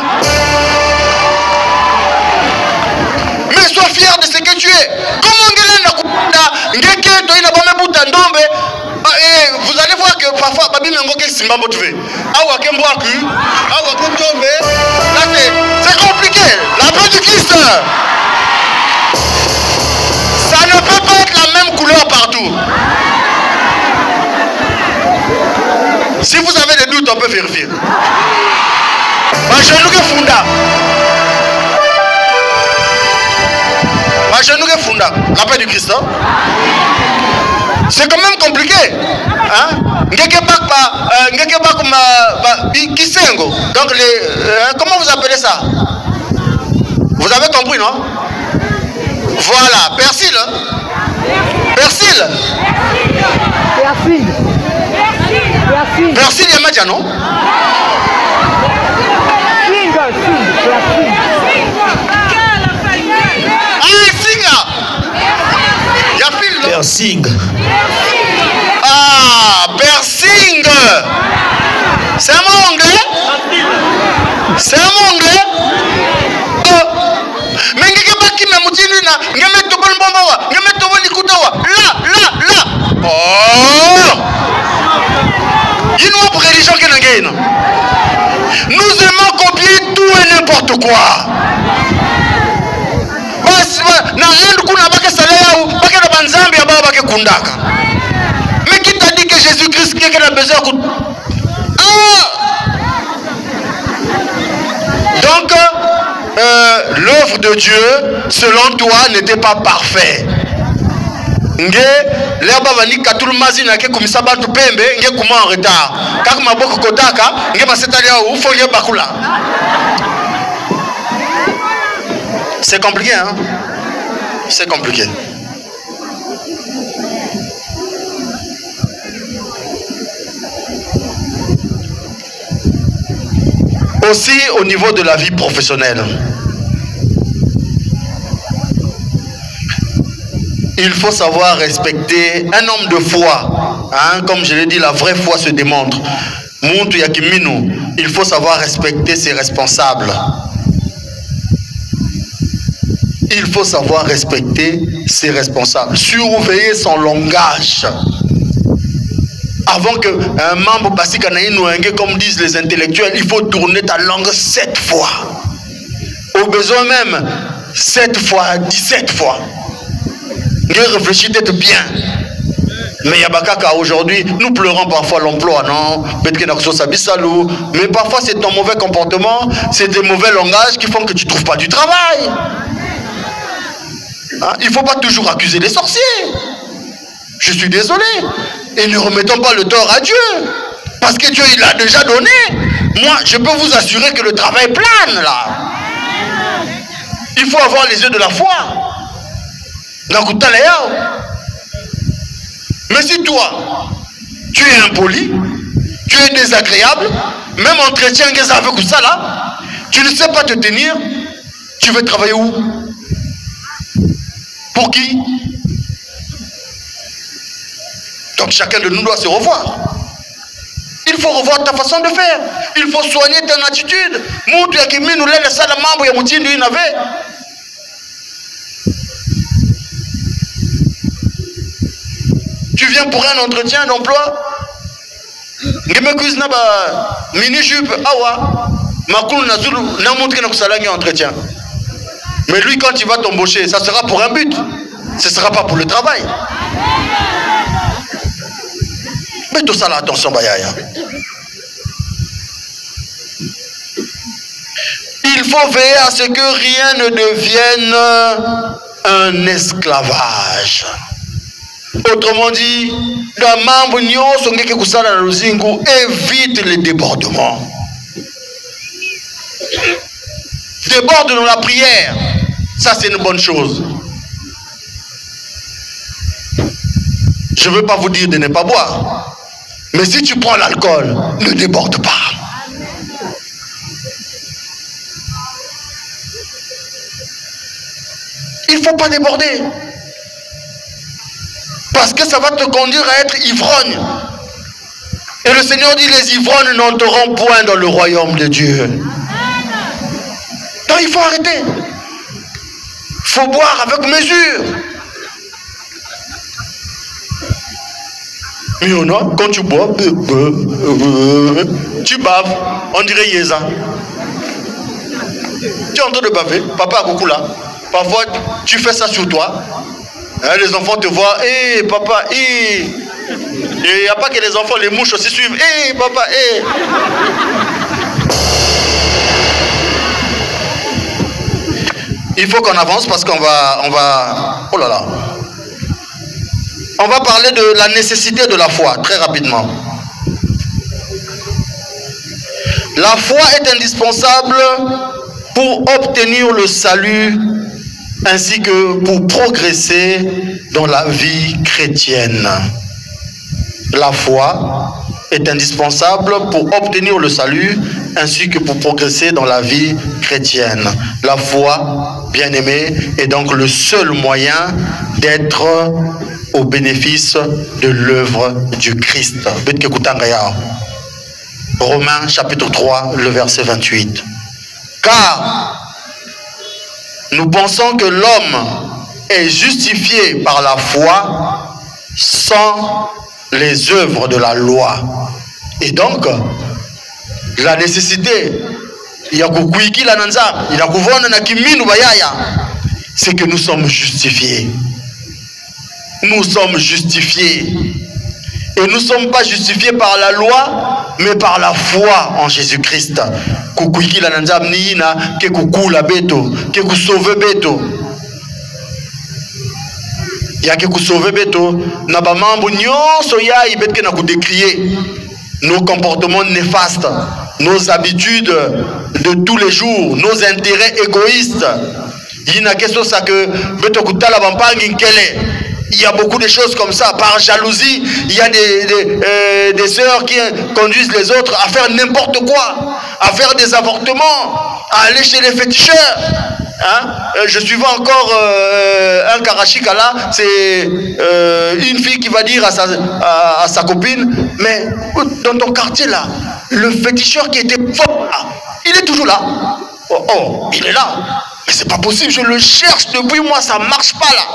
Mais sois fier de ce que tu es. Comment vous allez voir que parfois c'est compliqué. La peau du Christ, ça ne peut pas être la même couleur partout. Si vous avez des doutes, on peut vérifier. La paix du Christ. C'est quand même compliqué. Hein? Donc, comment vous appelez ça? Vous avez compris, non? Voilà, persil. Persil. Persil, il y a Madia, non? Persing. Ah, persing. C'est un mot anglais? C'est un mot anglais? Mais oh! Il y a une autre religion qui est. Nous aimons copier tout et n'importe quoi. Mais qui t'a dit que Jésus-Christ a besoin de... Donc, l'œuvre de Dieu, selon toi, n'était pas parfaite. C'est compliqué, hein? C'est compliqué. Aussi au niveau de la vie professionnelle. Il faut savoir respecter un homme de foi. Hein, comme je l'ai dit, la vraie foi se démontre. Il faut savoir respecter ses responsables. Il faut savoir respecter ses responsables. Surveiller son langage. Avant qu'un membre comme disent les intellectuels, il faut tourner ta langue 7 fois. Au besoin même, 7 fois, 17 fois. Réfléchis peut-être bien. Mais Yabakaka, aujourd'hui, nous pleurons parfois l'emploi, non? Mais parfois c'est ton mauvais comportement, c'est des mauvais langages qui font que tu ne trouves pas du travail. Hein? Il ne faut pas toujours accuser les sorciers. Je suis désolé. Et ne remettons pas le tort à Dieu. Parce que Dieu, il l'a déjà donné. moi, je peux vous assurer que le travail plane là. Il faut avoir les yeux de la foi. Mais si toi, tu es impoli, tu es désagréable, même entretien avec ça là, tu ne sais pas te tenir, tu veux travailler où? Pour qui? Donc chacun de nous doit se revoir. Il faut revoir ta façon de faire. Il faut soigner ton attitude. Tu viens pour un entretien d'emploi. Mais lui, quand il va t'embaucher, ça sera pour un but. Ce ne sera pas pour le travail. Mais tout ça là, attention, Bayaya. Il faut veiller à ce que rien ne devienne un esclavage. Autrement dit, évite les débordements. Déborde dans la prière. Ça, c'est une bonne chose. Je ne veux pas vous dire de ne pas boire. Mais si tu prends l'alcool, ne déborde pas. Il ne faut pas déborder. Parce que ça va te conduire à être ivrogne. Et le Seigneur dit, les ivrognes n'entreront point dans le royaume de Dieu. Donc il faut arrêter. Il faut boire avec mesure. Mais quand tu bois, tu baves. On dirait Yéza. Tu es en train de baver. Papa a beaucoup là. Parfois, tu fais ça sur toi. Hein, les enfants te voient. Hé, hey, papa, hé. Hey. Et il n'y a pas que les enfants, les mouches aussi suivent. Hé, hey, papa, hé. Hey. Il faut qu'on avance parce qu'on va... Oh là là. On va parler de la nécessité de la foi, très rapidement. La foi est indispensable pour obtenir le salut ainsi que pour progresser dans la vie chrétienne. La foi est indispensable pour obtenir le salut ainsi que pour progresser dans la vie chrétienne. La foi, bien aimé, est donc le seul moyen d'être au bénéfice de l'œuvre du Christ. Romains chapitre 3, le verset 28. Car nous pensons que l'homme est justifié par la foi sans les œuvres de la loi. Et donc, la nécessité, c'est que nous sommes justifiés. Nous sommes justifiés. Et nous ne sommes pas justifiés par la loi, mais par la foi en Jésus-Christ. Nos comportements néfastes, nos habitudes de tous les jours, nos intérêts égoïstes. Il y a beaucoup de choses comme ça. Par jalousie, il y a des sœurs qui conduisent les autres à faire n'importe quoi, à faire des avortements, à aller chez les féticheurs. Hein? Je suivais encore un Karachika là, c'est une fille qui va dire à sa copine, mais dans ton quartier là, le féticheur qui était fort là, il est toujours là. Oh, il est là. Mais c'est pas possible, je le cherche depuis moi, ça marche pas là.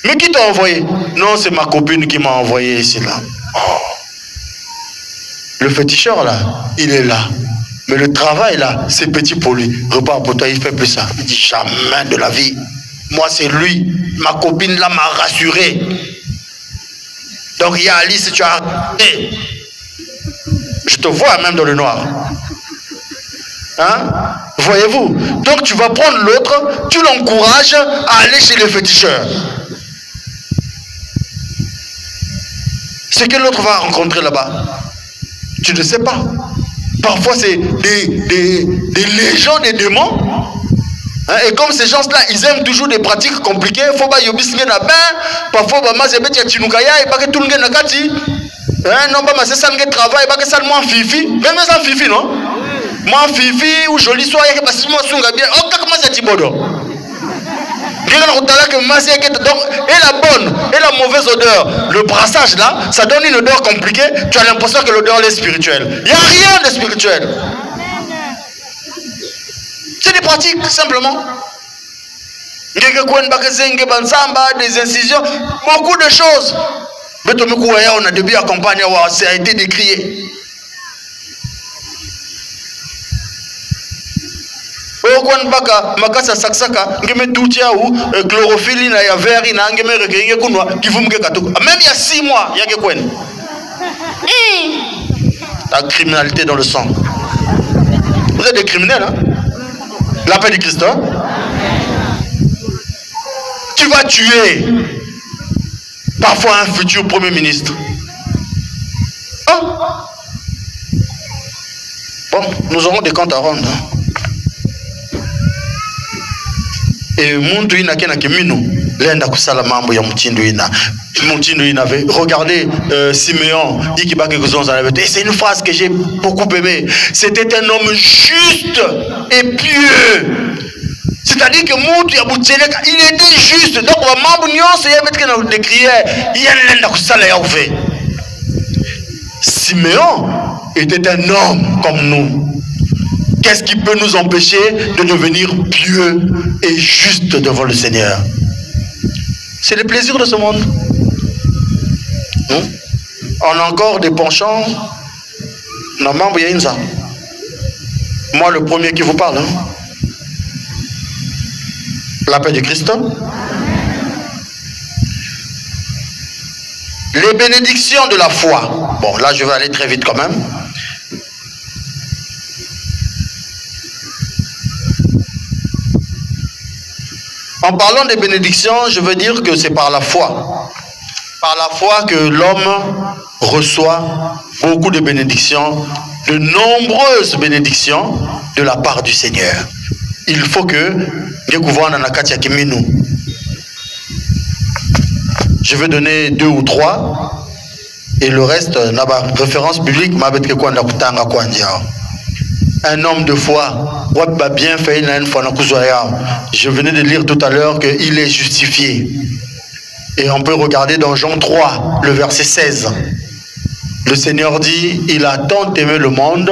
Mais qui t'a envoyé? Non, c'est ma copine qui m'a envoyé ici là. Oh. Le féticheur là, il est là. Mais le travail là, c'est petit pour lui. Repars pour toi, il fait plus ça. Il dit jamais de la vie. Moi c'est lui. Ma copine là m'a rassuré. Donc il y a Alice, tu as arrêté. Je te vois même dans le noir. Hein? Voyez-vous? Donc tu vas prendre l'autre, tu l'encourages à aller chez les féticheurs. Ce que l'autre va rencontrer là-bas, tu ne sais pas. Parfois, c'est des légions de démons. Hein, et comme ces gens-là, ils aiment toujours des pratiques compliquées. Il faut pas yobisnger na ben. Parfois, bah, mazebe tia chinukaya, et pas que tout le monde nakati. Hein, non, pas ma c'est ça le travail, pas que ça le moins fifi. Même ça fifi, non? Moi fifi ou joli soir, il y a que pas si moi sunga bien. Oh, comment ça tibodo? Et la bonne et la mauvaise odeur, le brassage là, ça donne une odeur compliquée. Tu as l'impression que l'odeur est spirituelle. Il n'y a rien de spirituel. C'est des pratiques, simplement. Des incisions, beaucoup de choses. On a début à campagne, ça a été décrié. Makasa saksaka ngeme tutia ou chlorophylle na ya vert ina ngeme rekenye kunwa kivumke katuko même il y a 6 mois yake kwen la criminalité dans le sang. Vous êtes des criminels, hein? La paix du Christ, hein? Tu vas tuer parfois un futur premier ministre. Hein? Bon, nous aurons des comptes à rendre, hein? Et muntu ina kena kemino lenda kusala mambo ya mutindo ina regardez Siméon c'est une phrase que j'ai beaucoup aimée. C'était un homme juste et pieux. C'est-à-dire que muntu ya butseleka il était juste. Donc mambo nyonso yebetke na décrier il lenda kusala ya uve. Siméon était un homme comme nous. Qu'est-ce qui peut nous empêcher de devenir pieux et juste devant le Seigneur? C'est le plaisir de ce monde. On a encore des penchants. Moi, le premier qui vous parle. Hein? La paix du Christ. Les bénédictions de la foi. Bon, là, je vais aller très vite quand même. En parlant des bénédictions, je veux dire que c'est par la foi. Par la foi que l'homme reçoit beaucoup de bénédictions, de nombreuses bénédictions de la part du Seigneur. Il faut que je vais donner 2 ou 3 et le reste, la référence biblique, un homme de foi, bien fait, je venais de lire tout à l'heure qu'il est justifié. Et on peut regarder dans Jean 3, le verset 16. Le Seigneur dit, il a tant aimé le monde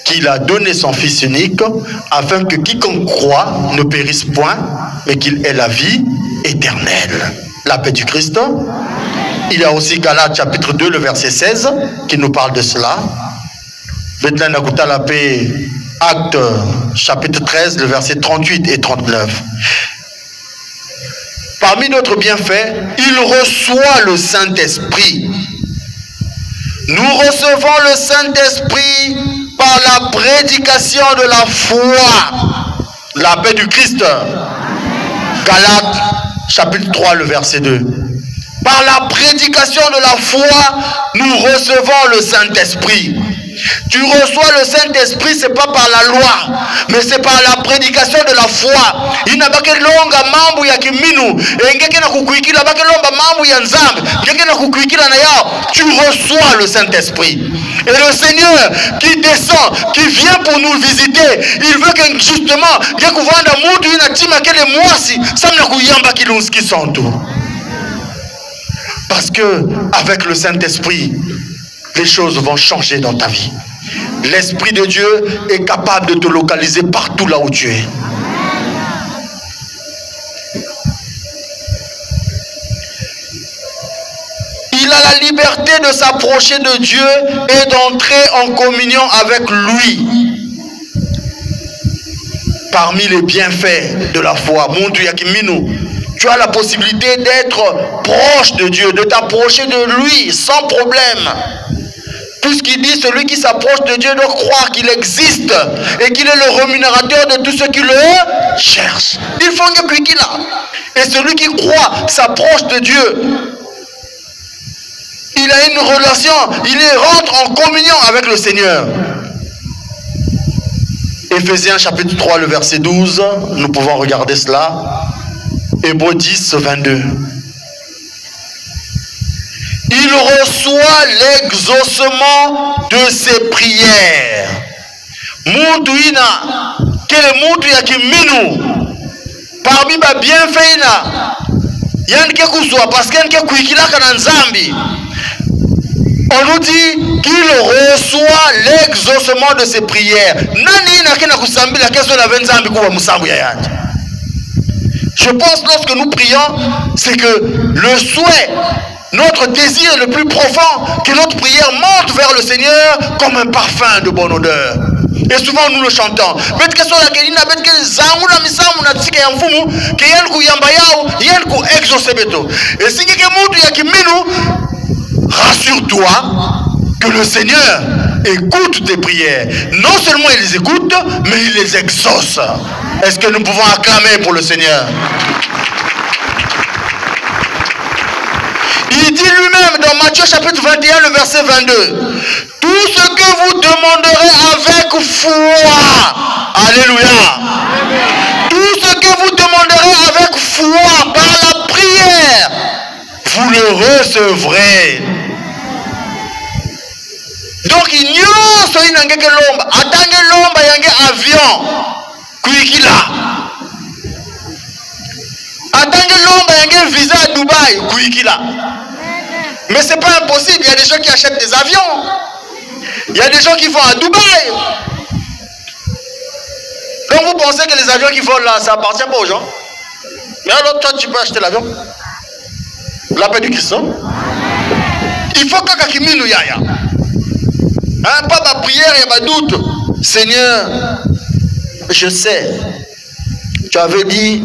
qu'il a donné son Fils unique, afin que quiconque croit ne périsse point, mais qu'il ait la vie éternelle. La paix du Christ. Il y a aussi Galates chapitre 2, le verset 16, qui nous parle de cela. La paix, Acte chapitre 13, le verset 38 et 39. Parmi d'autres bienfaits, il reçoit le Saint-Esprit. Nous recevons le Saint-Esprit par la prédication de la foi. La paix du Christ. Galates chapitre 3, le verset 2. Par la prédication de la foi, nous recevons le Saint-Esprit. Tu reçois le Saint-Esprit, c'est pas par la loi, mais c'est par la prédication de la foi. Il n'a pas que longa mambu ya kiminu, engeke na kukuikila ba que lomba mambu ya nzambe, engeke na kukuikila na yao. Tu reçois le Saint-Esprit. Et le Seigneur qui descend, qui vient pour nous visiter, il veut que justement, yakuvanda mutu ina tima kele mwasi, samna kuyamba kilunski santu. Parce que avec le Saint-Esprit, les choses vont changer dans ta vie. L'Esprit de Dieu est capable de te localiser partout là où tu es. Il a la liberté de s'approcher de Dieu et d'entrer en communion avec lui. Parmi les bienfaits de la foi, tu as la possibilité d'être proche de Dieu, de t'approcher de lui sans problème. Puisqu'il dit, celui qui s'approche de Dieu doit croire qu'il existe et qu'il est le rémunérateur de tous ceux qui le cherchent. Il faut qu'il a. Et celui qui croit s'approche de Dieu. Il a une relation, il rentre en communion avec le Seigneur. Éphésiens chapitre 3, le verset 12, nous pouvons regarder cela. Hébreux 10, 22. Il reçoit l'exaucement de ses prières. Moutuina, quel est moutu yakiminu? Parmi ma bienfaina, yanke kuswa parce que yanke kuikila kana nzambi. On nous dit qu'il reçoit l'exaucement de ses prières. Nani na kena kusambi la question la nzambi kuwa musambu ya yandi. Je pense lorsque nous prions, c'est que le souhait, notre désir le plus profond, que notre prière monte vers le Seigneur comme un parfum de bonne odeur. Et souvent nous le chantons. Peut-être que la kelina, peut-être que zamuna misamu na tsika ya mfumu, que yanku yamba yao, yanku exaucer beto. Et si quelqu'un mutu yakiminu, rassure-toi que le Seigneur écoute tes prières. Non seulement il les écoute, mais il les exauce. Est-ce que nous pouvons acclamer pour le Seigneur? Il dit lui-même dans Matthieu chapitre 21, le verset 22, tout ce que vous demanderez avec foi, alléluia, tout ce que vous demanderez avec foi par la prière, vous le recevrez. Donc il n'y a pas de lomba, attendez lomba yange avion, kuikila. Attendez lomba yange visa à Dubaï, kuikila. Mais c'est pas impossible, il y a des gens qui achètent des avions. Il y a des gens qui vont à Dubaï. Donc vous pensez que les avions qui volent là, ça appartient pas aux gens? Mais alors toi tu peux acheter l'avion? La paix du Christ. Il faut que kakiminu yaya. Hein, pas ma prière et ma doute. Seigneur, je sais. Tu avais dit,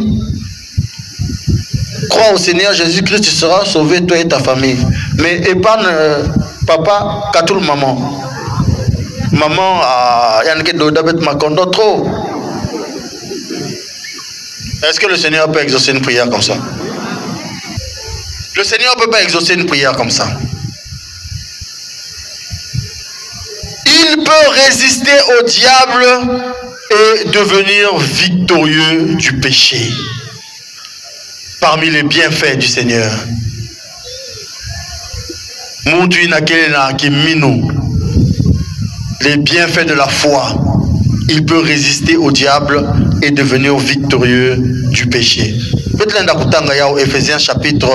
crois au Seigneur Jésus-Christ, tu seras sauvé, toi et ta famille. Mais épargne papa, Katoul maman. Maman, Yannick Dodabet m'a condamné trop. Est-ce que le Seigneur peut exaucer une prière comme ça? Le Seigneur ne peut pas exaucer une prière comme ça. Il peut résister au diable et devenir victorieux du péché. Parmi les bienfaits du Seigneur. Les bienfaits de la foi. Il peut résister au diable et devenir victorieux du péché. Éphésiens chapitre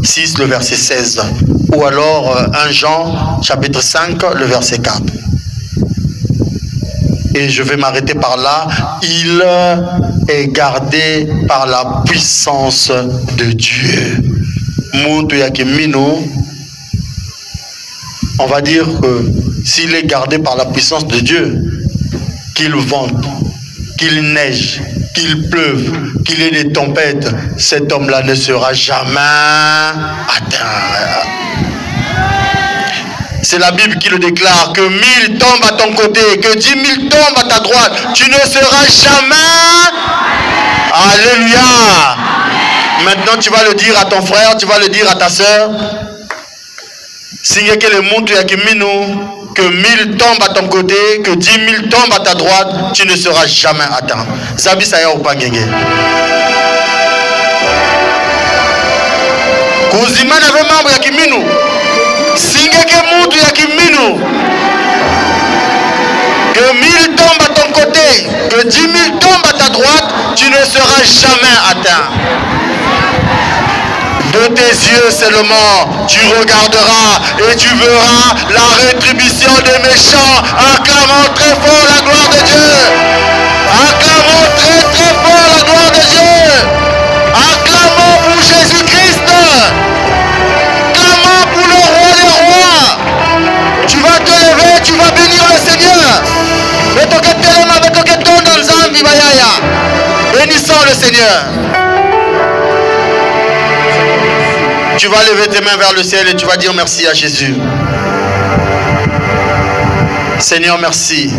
6, le verset 16. Ou alors 1 Jean chapitre 5, le verset 4. Et je vais m'arrêter par là. Il est gardé par la puissance de Dieu. On va dire que s'il est gardé par la puissance de Dieu, qu'il vente, qu'il neige, qu'il pleuve, qu'il ait des tempêtes, cet homme-là ne sera jamais atteint. C'est la Bible qui le déclare, que 1000 tombent à ton côté, que 10 000 tombent à ta droite, tu ne seras jamais. Alléluia. Maintenant tu vas le dire à ton frère, tu vas le dire à ta soeur. Signe que le monde que 1000 tombent à ton côté, que 10 000 tombent à ta droite, tu ne seras jamais atteint. Zabi saya ou pas genge. Kuzima n'avait membre ya kiminu. Signe que monde ya kiminu. Que 1000 tombent à ton côté, que 10 000 tombent à ta droite, tu ne seras jamais atteint. De tes yeux seulement, tu regarderas et tu verras la rétribution des méchants. Acclamons très fort la gloire de Dieu. Acclamons très très fort la gloire de Dieu. Acclamons pour Jésus-Christ. Acclamons pour le roi des rois. Tu vas te lever, tu vas bénir le Seigneur. Bénissons le Seigneur. Tu vas lever tes mains vers le ciel et tu vas dire merci à Jésus. Seigneur, merci.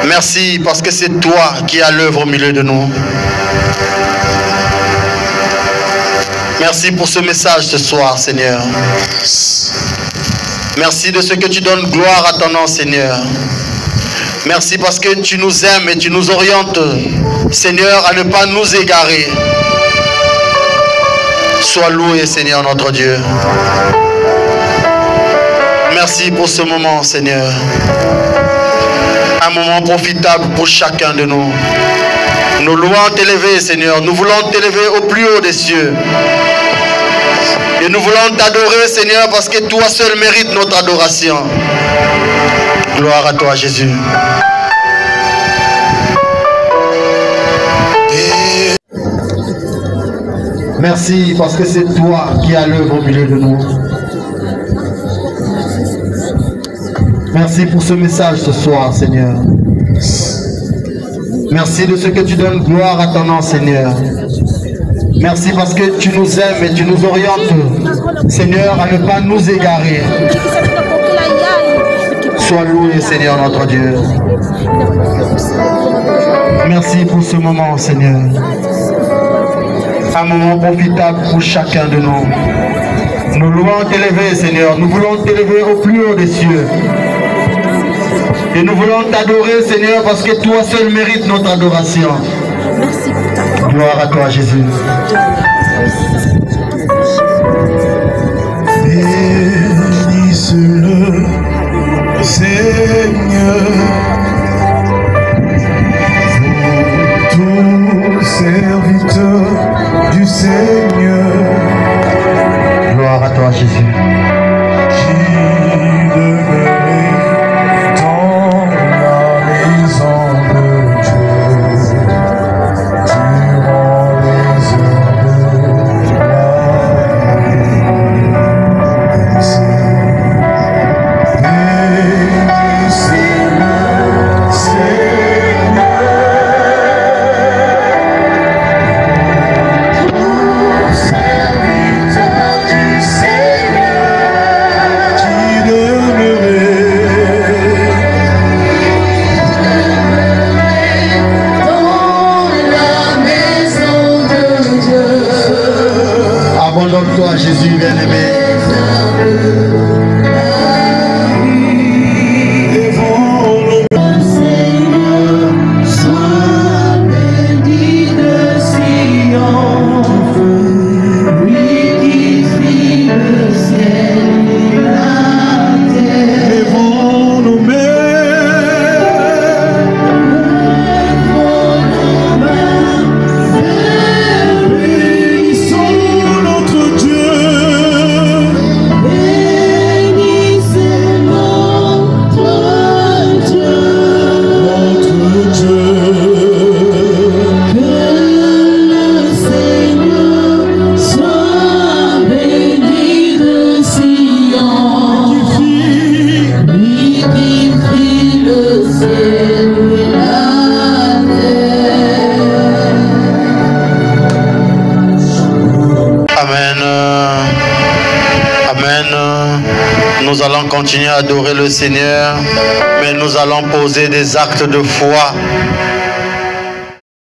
Merci parce que c'est toi qui es à l'œuvre au milieu de nous. Merci pour ce message ce soir, Seigneur. Merci de ce que tu donnes gloire à ton nom, Seigneur. Merci parce que tu nous aimes et tu nous orientes, Seigneur, à ne pas nous égarer. Sois loué, Seigneur, notre Dieu. Merci pour ce moment, Seigneur. Un moment profitable pour chacun de nous. Nous louons t'élever, Seigneur. Nous voulons t'élever au plus haut des cieux. Et nous voulons t'adorer, Seigneur, parce que toi seul mérites notre adoration. Gloire à toi, Jésus. Merci parce que c'est toi qui as l'œuvre au milieu de nous. Merci pour ce message ce soir, Seigneur. Merci de ce que tu donnes gloire à ton nom, Seigneur. Merci parce que tu nous aimes et tu nous orientes, Seigneur, à ne pas nous égarer. Sois loué, Seigneur, notre Dieu. Merci pour ce moment, Seigneur. Un moment profitable pour chacun de nous. Nous louons t'élever, Seigneur. Nous voulons t'élever au plus haut des cieux. Et nous voulons t'adorer, Seigneur, parce que toi seul mérites notre adoration. Gloire à toi, Jésus. Bénisse-le, Seigneur. Vous tous serviteurs du Seigneur. Gloire à toi, Jésus. Abandonne-toi, Jésus bien-aimé. Nous allons continuer à adorer le Seigneur, mais nous allons poser des actes de foi